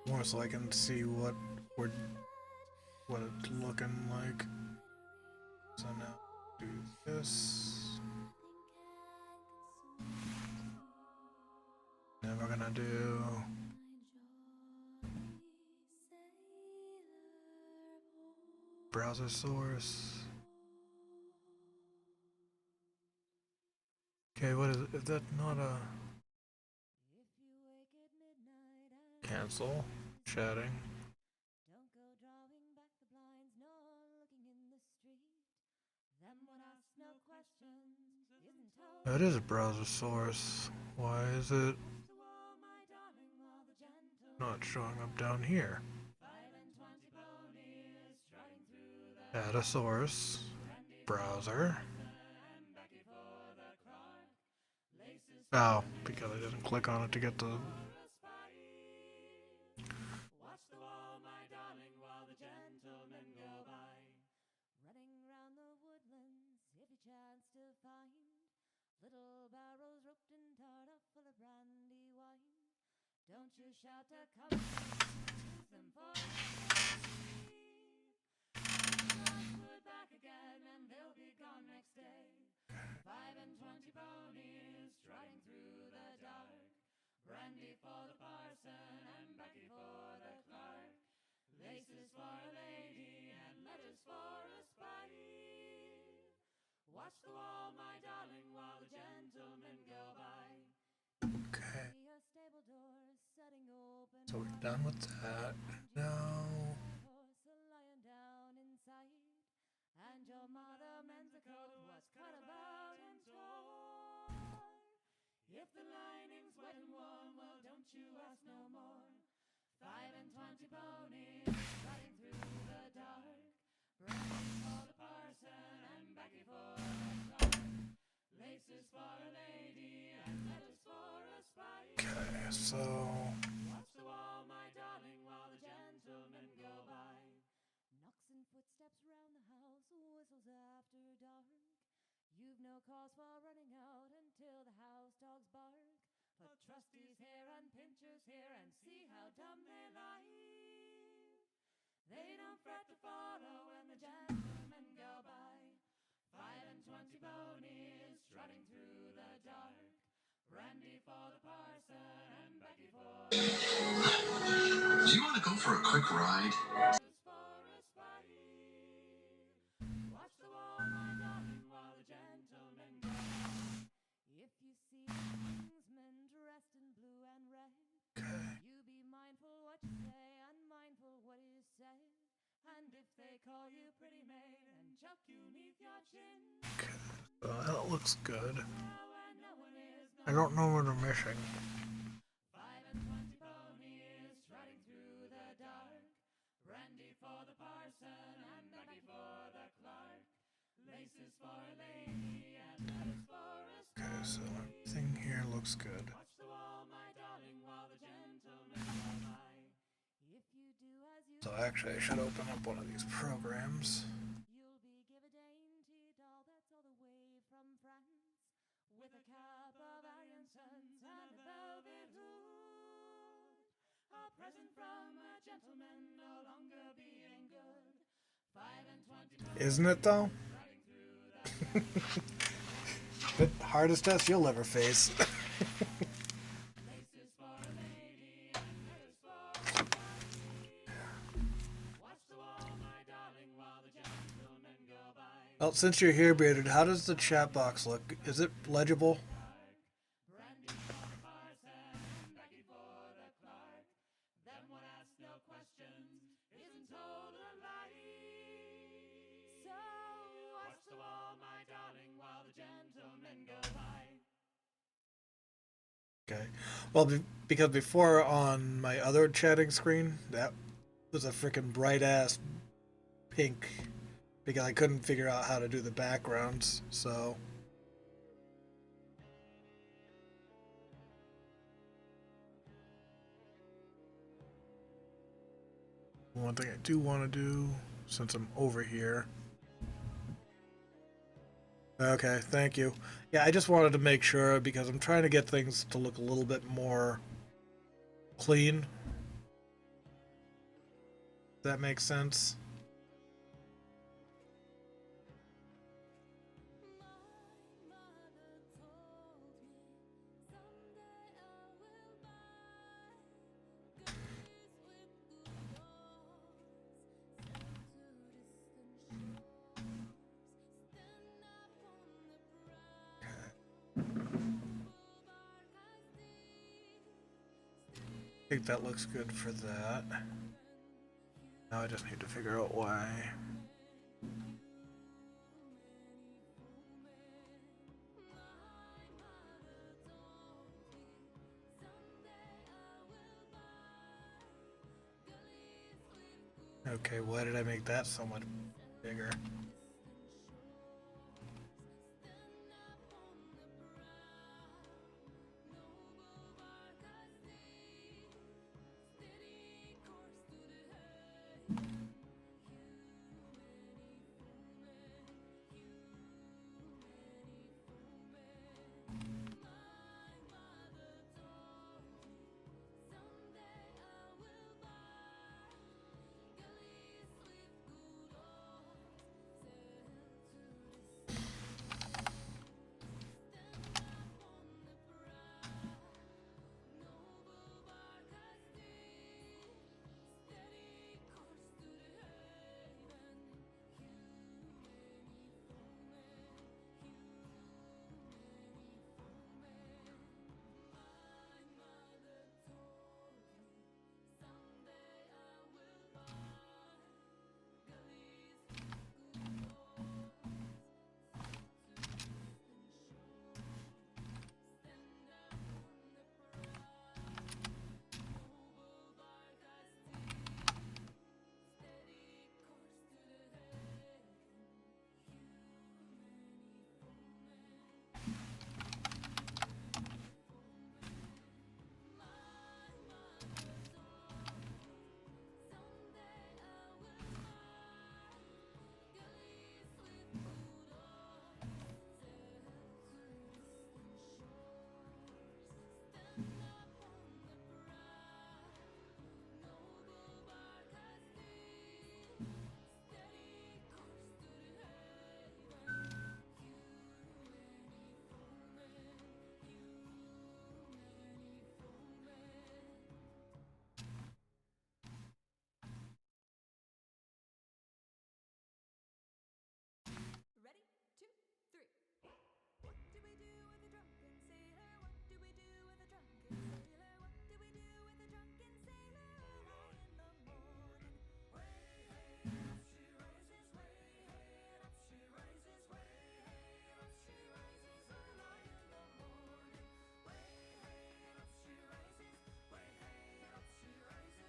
More so I can see what it's looking like. So now do this. Then we're gonna do browser source. Okay, what is it? Is that not a cancel chatting? Don't go drawing back the blinds, nor looking in the street. Them would ask no questions. isn't told. That is a browser source. Why is it Watch the wall, my darling, while the gentleman not showing up down here? 5 and 20 ponies strutting through the Data source. Browser. and Becky for the Clark. Laces Oh, because I didn't click on it to get the. for a spite. Watch the wall, my darling, while the gentlemen go by. Running round the woodlands, if you chance to find little barrels roped and tarred up full of brandy wine. Don't you shout to come use them for a put back again and they'll be gone next day. 5 and 20 ponies striding through the dark. Brandy for the parson and Becky for the clerk. Laces for a lady and letters for a spite. Watch the wall, my darling, while the gentlemen go by. Okay. See a stable door setting open. So we're done with that. Now. Horse lying down inside. And your mother mends a coat was cut about and torn. If the lining's wet and warm, well, don't you ask no more. 5 and 20 ponies riding through the dark. Brandy for the parson and Becky for the clerk. Laces for a lady and letters for a spite. Okay, so. Watch the wall, my darling, while the gentlemen go by. Knocks and footsteps round the house, whistles after dark. You've no cause for running out until the house dogs bark. But trustees here and pinchers here and see how dumb they lie. They don't fret to follow when the gentlemen go by. 5 and 20 ponies strutting through the dark. Brandy for the parson and Becky for the Do you want to go for a quick ride? for a spite. Watch the wall, my darling, while the gentlemen go by. If you see kingsmen dressed in blue and red, Okay. you be mindful what you say, unmindful what is said. And if they call you pretty maid and chuck you neath your chin, Okay. So that looks good. now when no one is, I don't know what I'm missing. 5 and 20 ponies striding through the dark. Brandy for the parson and Becky for the clerk. Laces for a lady and letters for a Okay, so everything here looks good. watch the wall, my darling, while the gentlemen go by. If you do as you So actually, I should open up one of these programs. you'll be give a dainty doll that's all the way from France, with a cap of iron suns and a velvet hood. A present from a gentleman no longer being good. 5 and 20 Isn't it though? The hardest test you'll ever face. laces for a lady and letters for a spite. Watch the wall, my darling, while the gentlemen go by. Well, since you're here, Bearded, how does the chat box look? Is it legible? Brandy for the parson and Becky for the clerk. Them one asks no questions, isn't told a lie. So watch the wall, my darling, while the gentlemen go by. Okay. Well, because before on my other chatting screen, that was a freaking bright ass pink because I couldn't figure out how to do the backgrounds. So one thing I do want to do since I'm over here. Okay, thank you. Yeah, I just wanted to make sure because I'm trying to get things to look a little bit more clean. That makes sense. My mother told me someday I will buy goodies with good doors, sent to distant shores, stand up on the prow, bark as deep, I think that looks good for that. Now I just need to figure out why. Okay, why did I make that so much bigger? Ready? 2, 3. What do we do with a drunken sailor? What do we do with a drunken sailor? What do we do with a drunken sailor early in the morning? Way hey, up she rises, way hey, up she rises, way hey, up she rises early in the morning. Way hey, up she rises, way hey, up she rises, way hey, up she rises early in the morning. Shave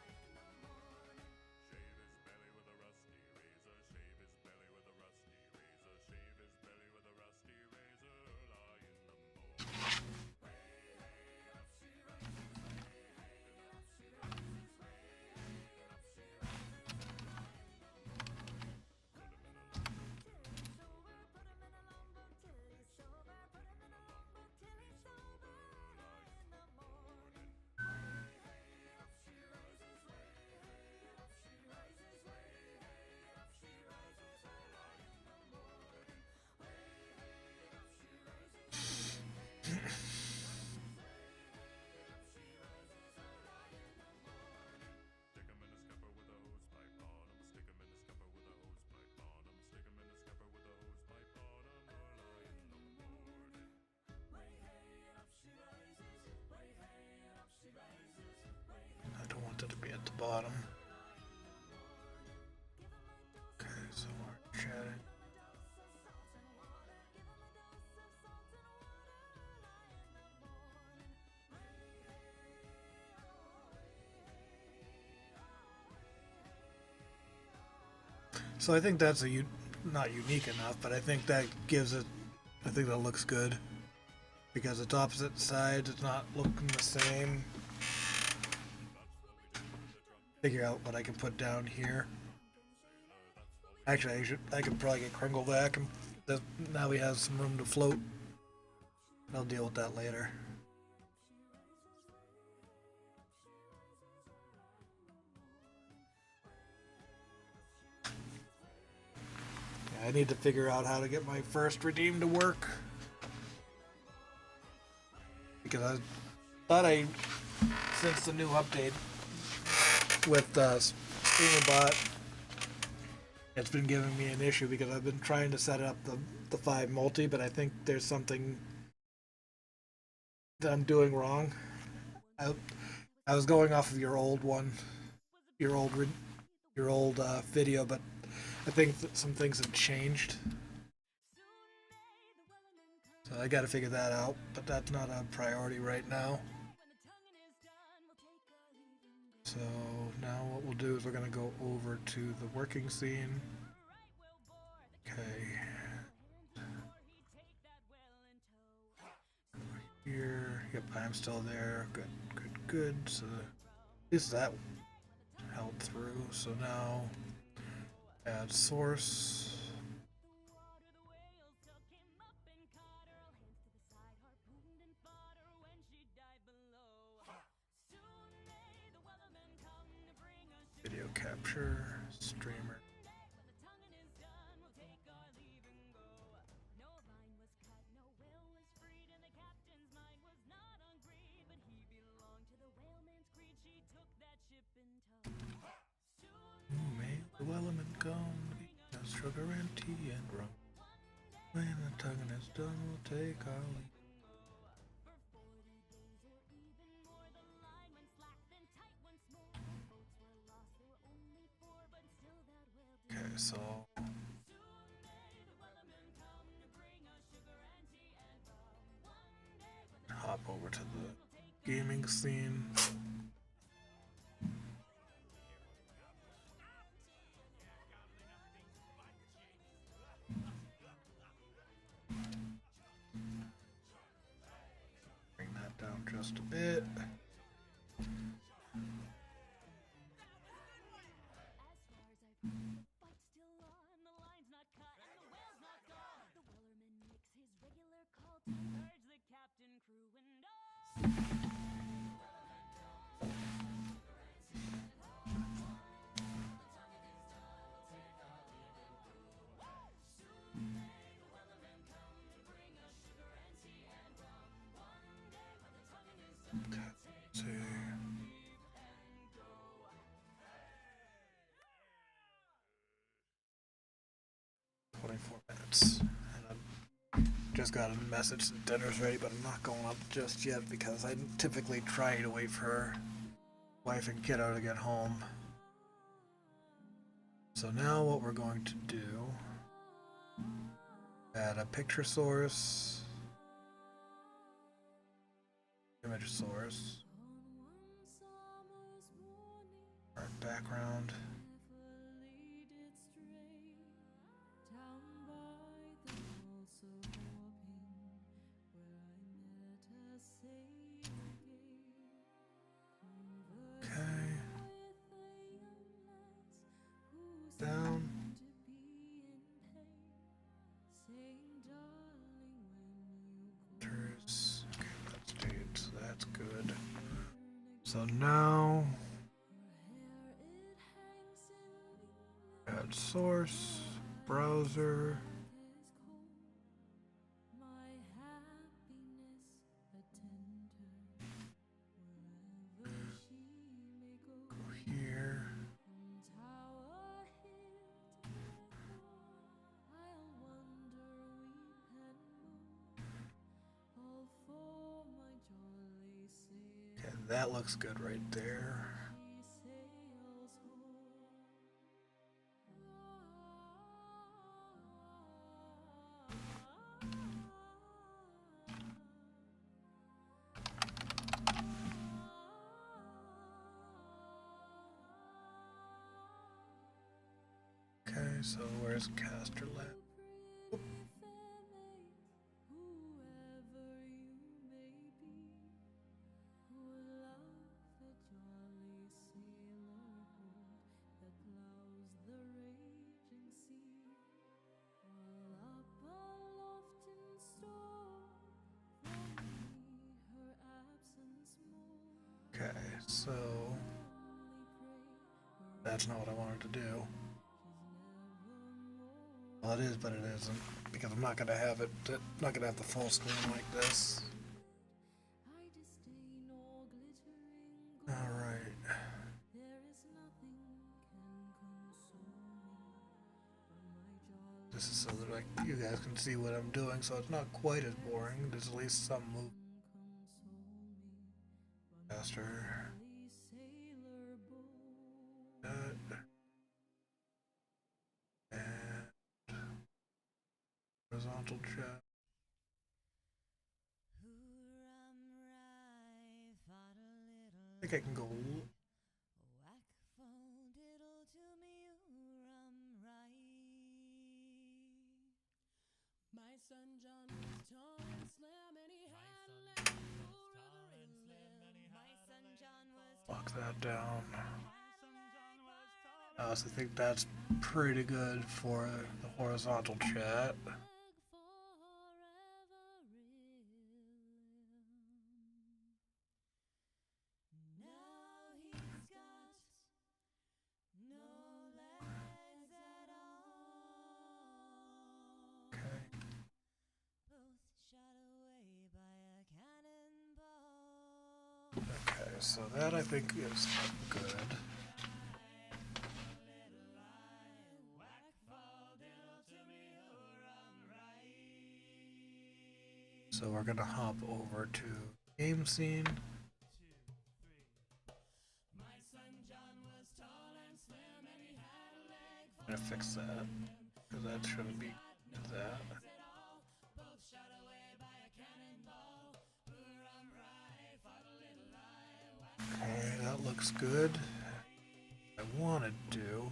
his belly with a rusty razor, shave his belly with a rusty razor, shave his belly with a rusty razor early in the morning. Way hey, up she rises, way hey, up she rises, way hey, up she rises early in the morning. Put him in a longboat till he's sober, put him in a longboat till he's sober, put him in a longboat till he's sober early in the morning. Way hey, up she rises, way hey, up she rises, way hey, up she rises early in the morning. Way hey, up she rises, way hey, up she Stick him in a scupper with a hose pipe on him, stick him in a scupper with a hose pipe on him, stick him in a scupper with a hose pipe on him early in the morning. way hey, up she rises, way hey, up she rises, way I don't want it to be at the bottom. Okay, so we're chatting. So I think that's not unique enough, but I think that gives it. I think that looks good because it's opposite sides. It's not looking the same. Figure out what I can put down here. Actually, I could probably get Kringle back, and now we have some room to float. I'll deal with that later. Yeah, I need to figure out how to get my first redeem to work. Because I thought since the new update with StreamerBot, it's been giving me an issue because I've been trying to set up the 5 multi, but I think there's something that I'm doing wrong. I was going off of your old one, your old video, but I think that some things have changed. So I got to figure that out, but that's not a priority right now. So now what we'll do is we're gonna go over to the working scene. Okay. Here, yep, I am still there. Good, good, good. So at least that held through. So now add source. Video capture, streamer. Ooh, may the wellerman come, sugar and tea and rum. When the tonguing is done, we'll take our leave. Okay, so hop over to the gaming scene. Bring that down just a bit. See. 24 minutes. And I just got a message that dinner's ready, but I'm not going up just yet because I typically try to wait for her wife and kiddo to get home. So now what we're going to do, add a picture source, image source, our background. Down. Okay, that's date, so that's good. So now add source, browser. Go here. Okay, that looks good right there. Okay, so where's Caster Lab? Okay, so that's not what I wanted to do. Well, it is, but it isn't, because I'm not gonna have it. Not gonna have the full screen like this. All right. This is so that you guys can see what I'm doing, so it's not quite as boring. There's at least some move. Faster. And horizontal chat. I think I can go son John was tall and slim, and he had a leg for a rim limb. My son John was Lock that down. I also think that's pretty good for the horizontal chat. Okay, so that I think is good. So we're gonna hop over to game scene. I'm gonna fix that because that shouldn't be that. Okay, that looks good. I want to do.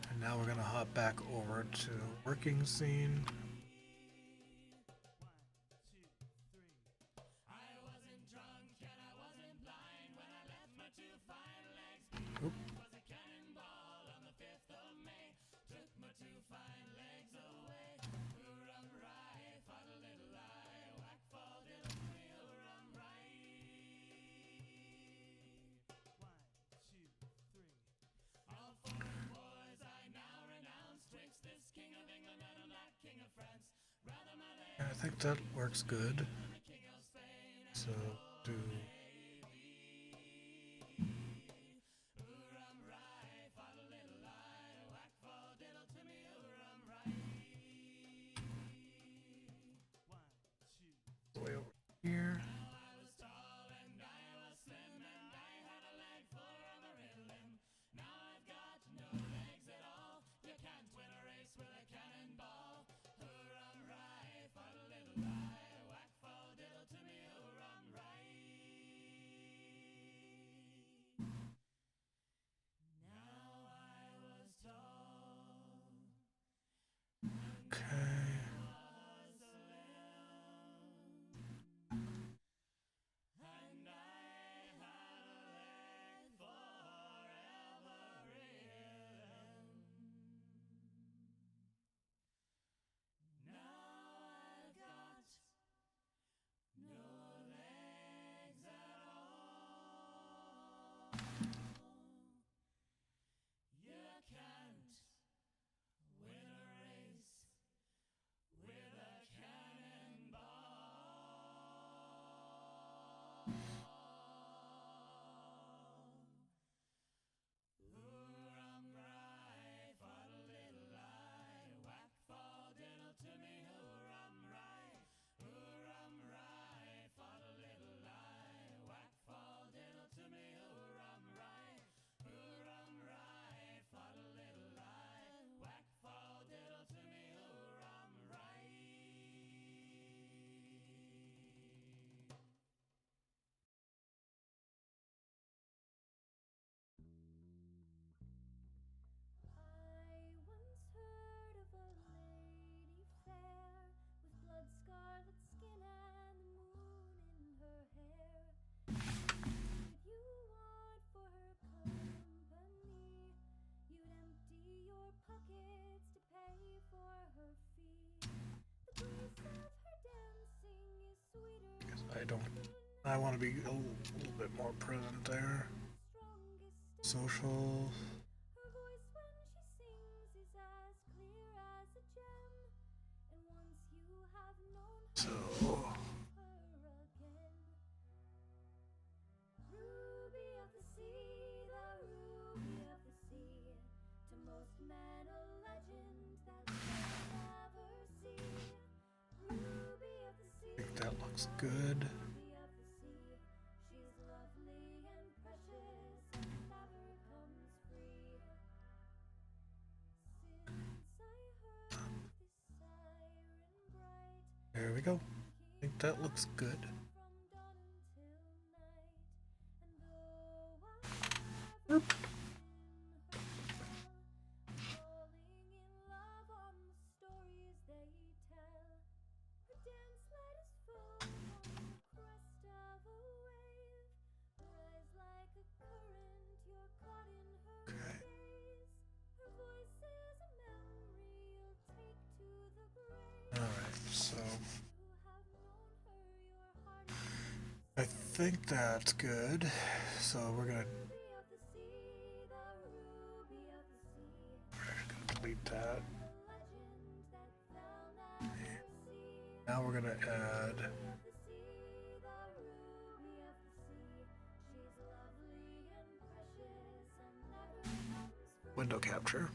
And now we're gonna hop back over to working scene. Oop. I think that works good. So do. Way over here. I don't. I want to be a little bit more present there. Social. So. I think that looks good. There we go. I think that looks good. Boop. Okay. Alright, so I think that's good. So we're gonna delete that. Now we're gonna add window capture.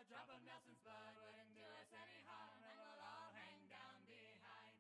Drop of Nelson's blood wouldn't do us any harm, and we'll all hang down behind.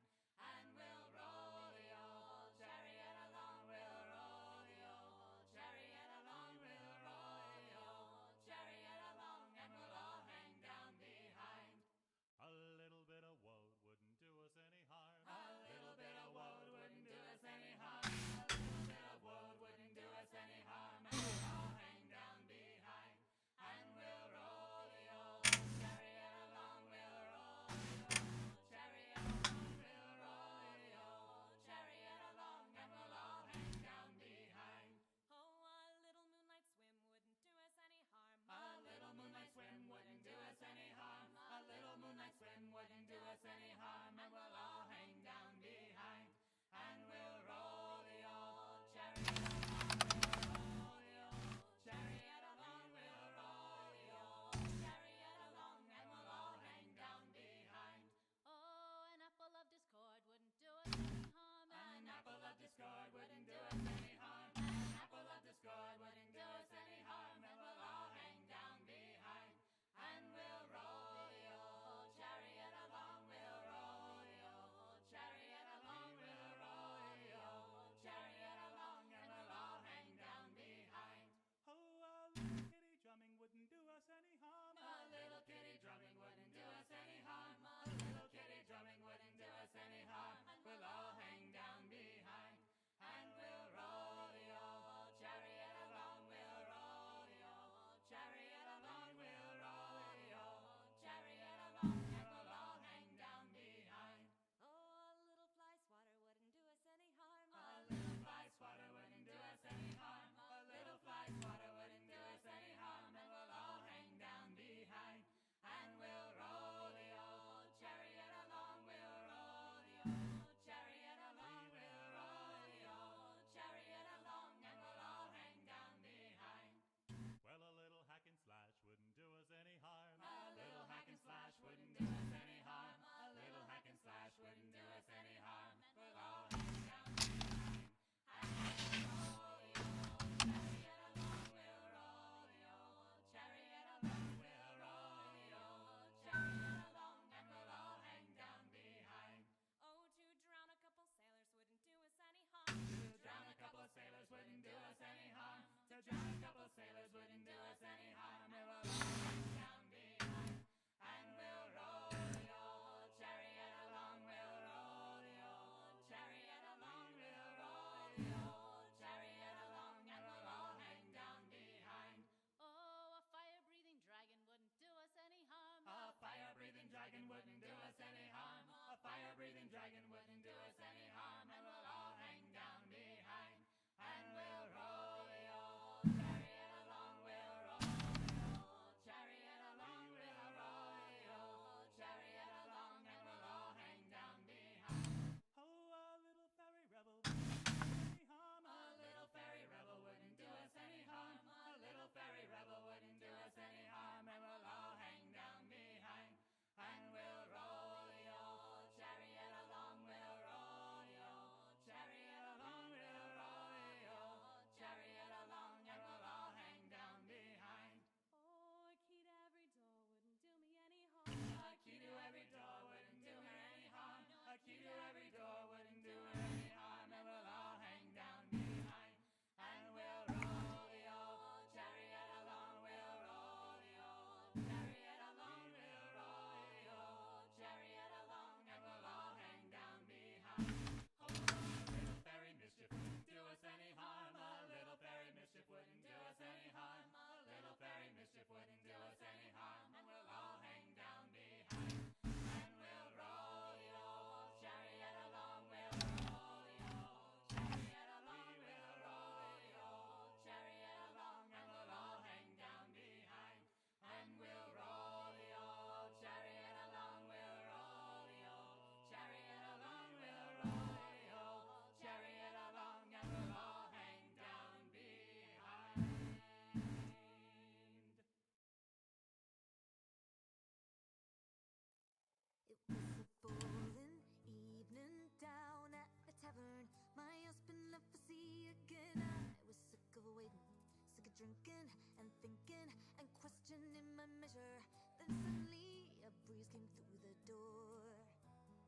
drinking and thinking and questioning my measure. Then suddenly a breeze came through the door.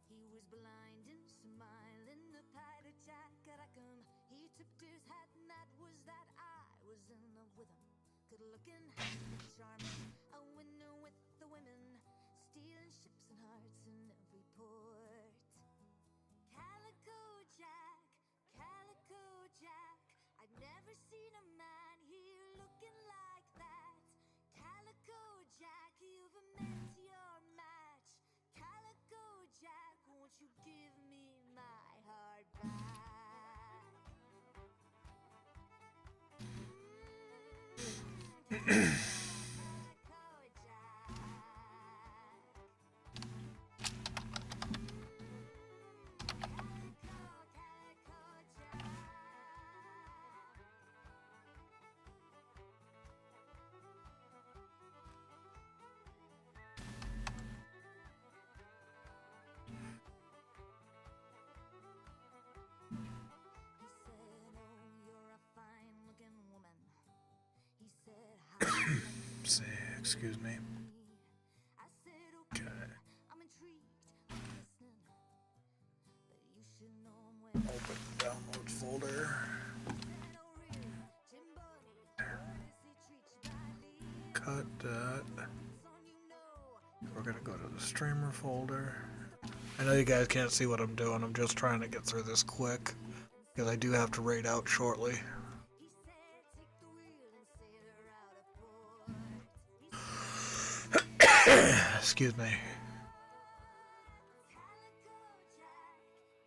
He was blind and smiling, the pirate Jack Rackham. He tipped his hat, and that was that. I was in love with him. Good looking, charming, a winner with the women, stealing ships and hearts in every port. Calico Jack, Calico Jack, I'd never seen a man here looking like that. Calico Jack, you've met your match. Calico Jack, won't you give me my heart back? Calico Jack. He said, oh, you're a fine-looking woman. He said, how Say, excuse me. I said, okay, Okay. I'm intrigued, I'm listening, but you should know I'm well. Open downloads folder. Said, oh, really, Jim Bunny, where does he treat you badly? Cut that. Son, you know, We're gonna go to the streamer folder. I know you guys can't see what I'm doing. I'm just trying to get through this quick because I do have to raid out shortly. he said, take the wheel and sail her out of port. He said, Excuse me. Calico Jack,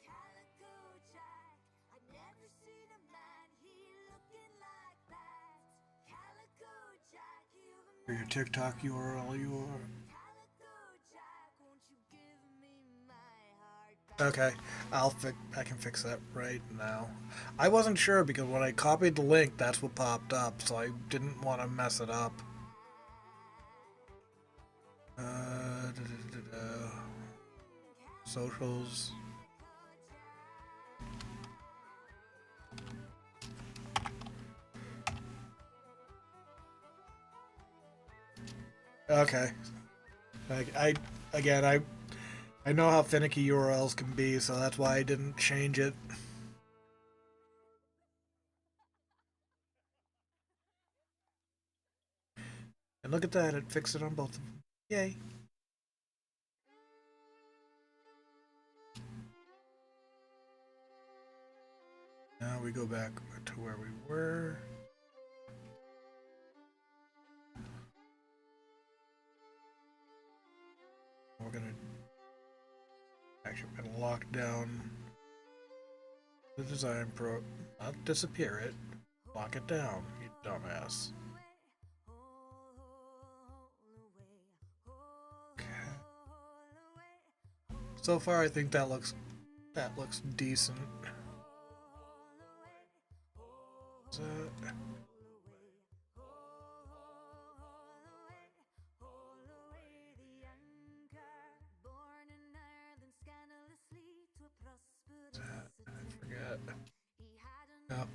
Calico Jack, I'd never seen a man here looking like that. Calico Jack, you've For your TikTok URL, Calico Jack, won't you give me my heart back? Okay, I can fix that right now. I wasn't sure because when I copied the link, that's what popped up, so I didn't want to mess it up. Socials. Okay. I know how finicky URLs can be, so that's why I didn't change it. And look at that, it fixed it on both of them. Yay. Now we go back to where we were. We're gonna lock down the design pro, not disappear it, lock it down, you dumbass. Okay. So far, I think that looks decent. Is that? I forget. Oh.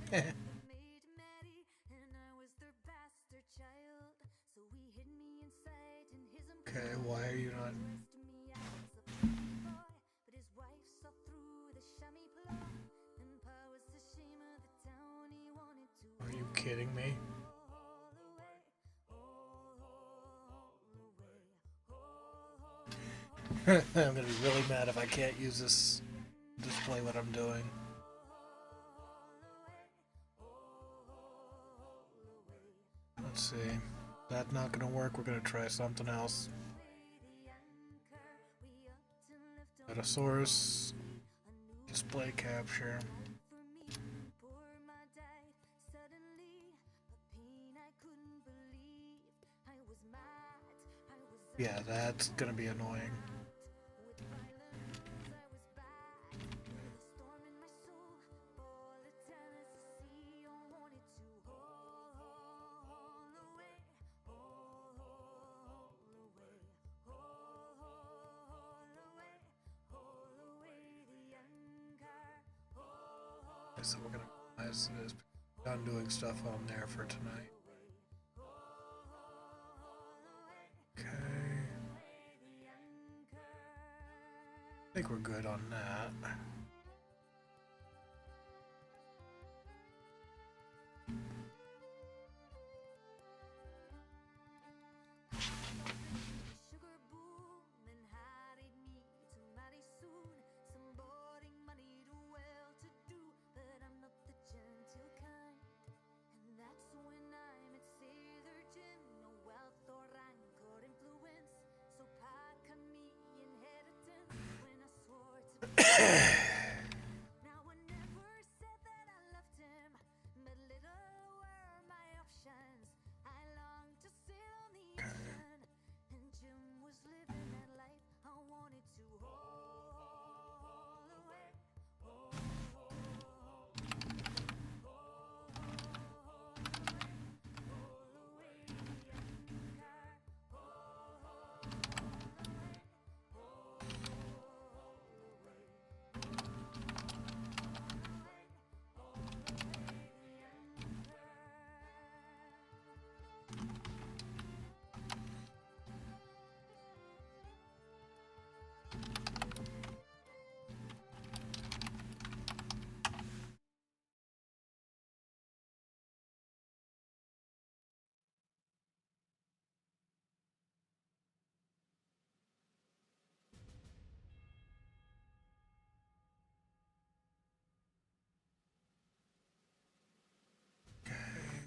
Okay, why are you not? Are you kidding me? I'm gonna be really mad if I can't use this display what I'm doing. Let's see. That's not gonna work. We're gonna try something else. Metasaurus. Display capture. Yeah, that's gonna be annoying. So we're gonna minimize this. Done doing stuff on there for tonight. think we're good on that. Sugar boom and hiding me to mighty soon. Some boarding money to well-to-do, but I'm not the gentle kind. And that's when I met Sailor Jim. No wealth or rank or influence, so pack on me inheritance when I swore to be. Now I never said that I loved him, but little were my options. I longed to sail on the ocean, and Jim was living that life I wanted to haul away.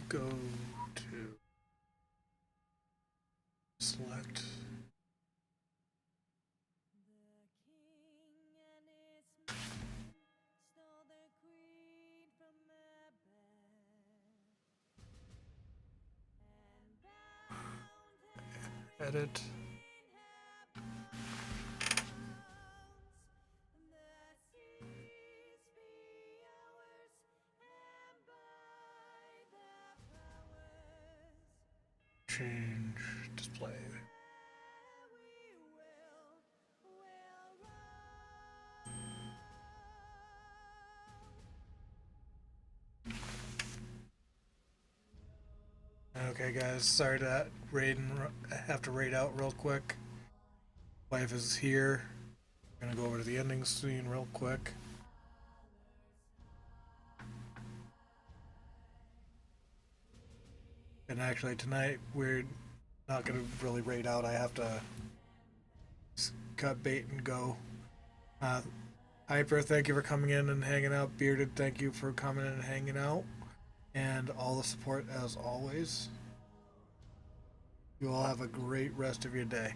Go to select. The king and his men stole the queen from the bed and bound her Edit. in her bones. The seas be ours, and by the powers Change display. we will roll. Okay, guys, sorry to have to raid out real quick. Wife is here. We're gonna go over to the ending scene real quick. And actually, tonight we're not gonna really raid out. I have to cut bait and go. Hyper, thank you for coming in and hanging out. Bearded, thank you for coming in and hanging out. And all the support as always. You all have a great rest of your day.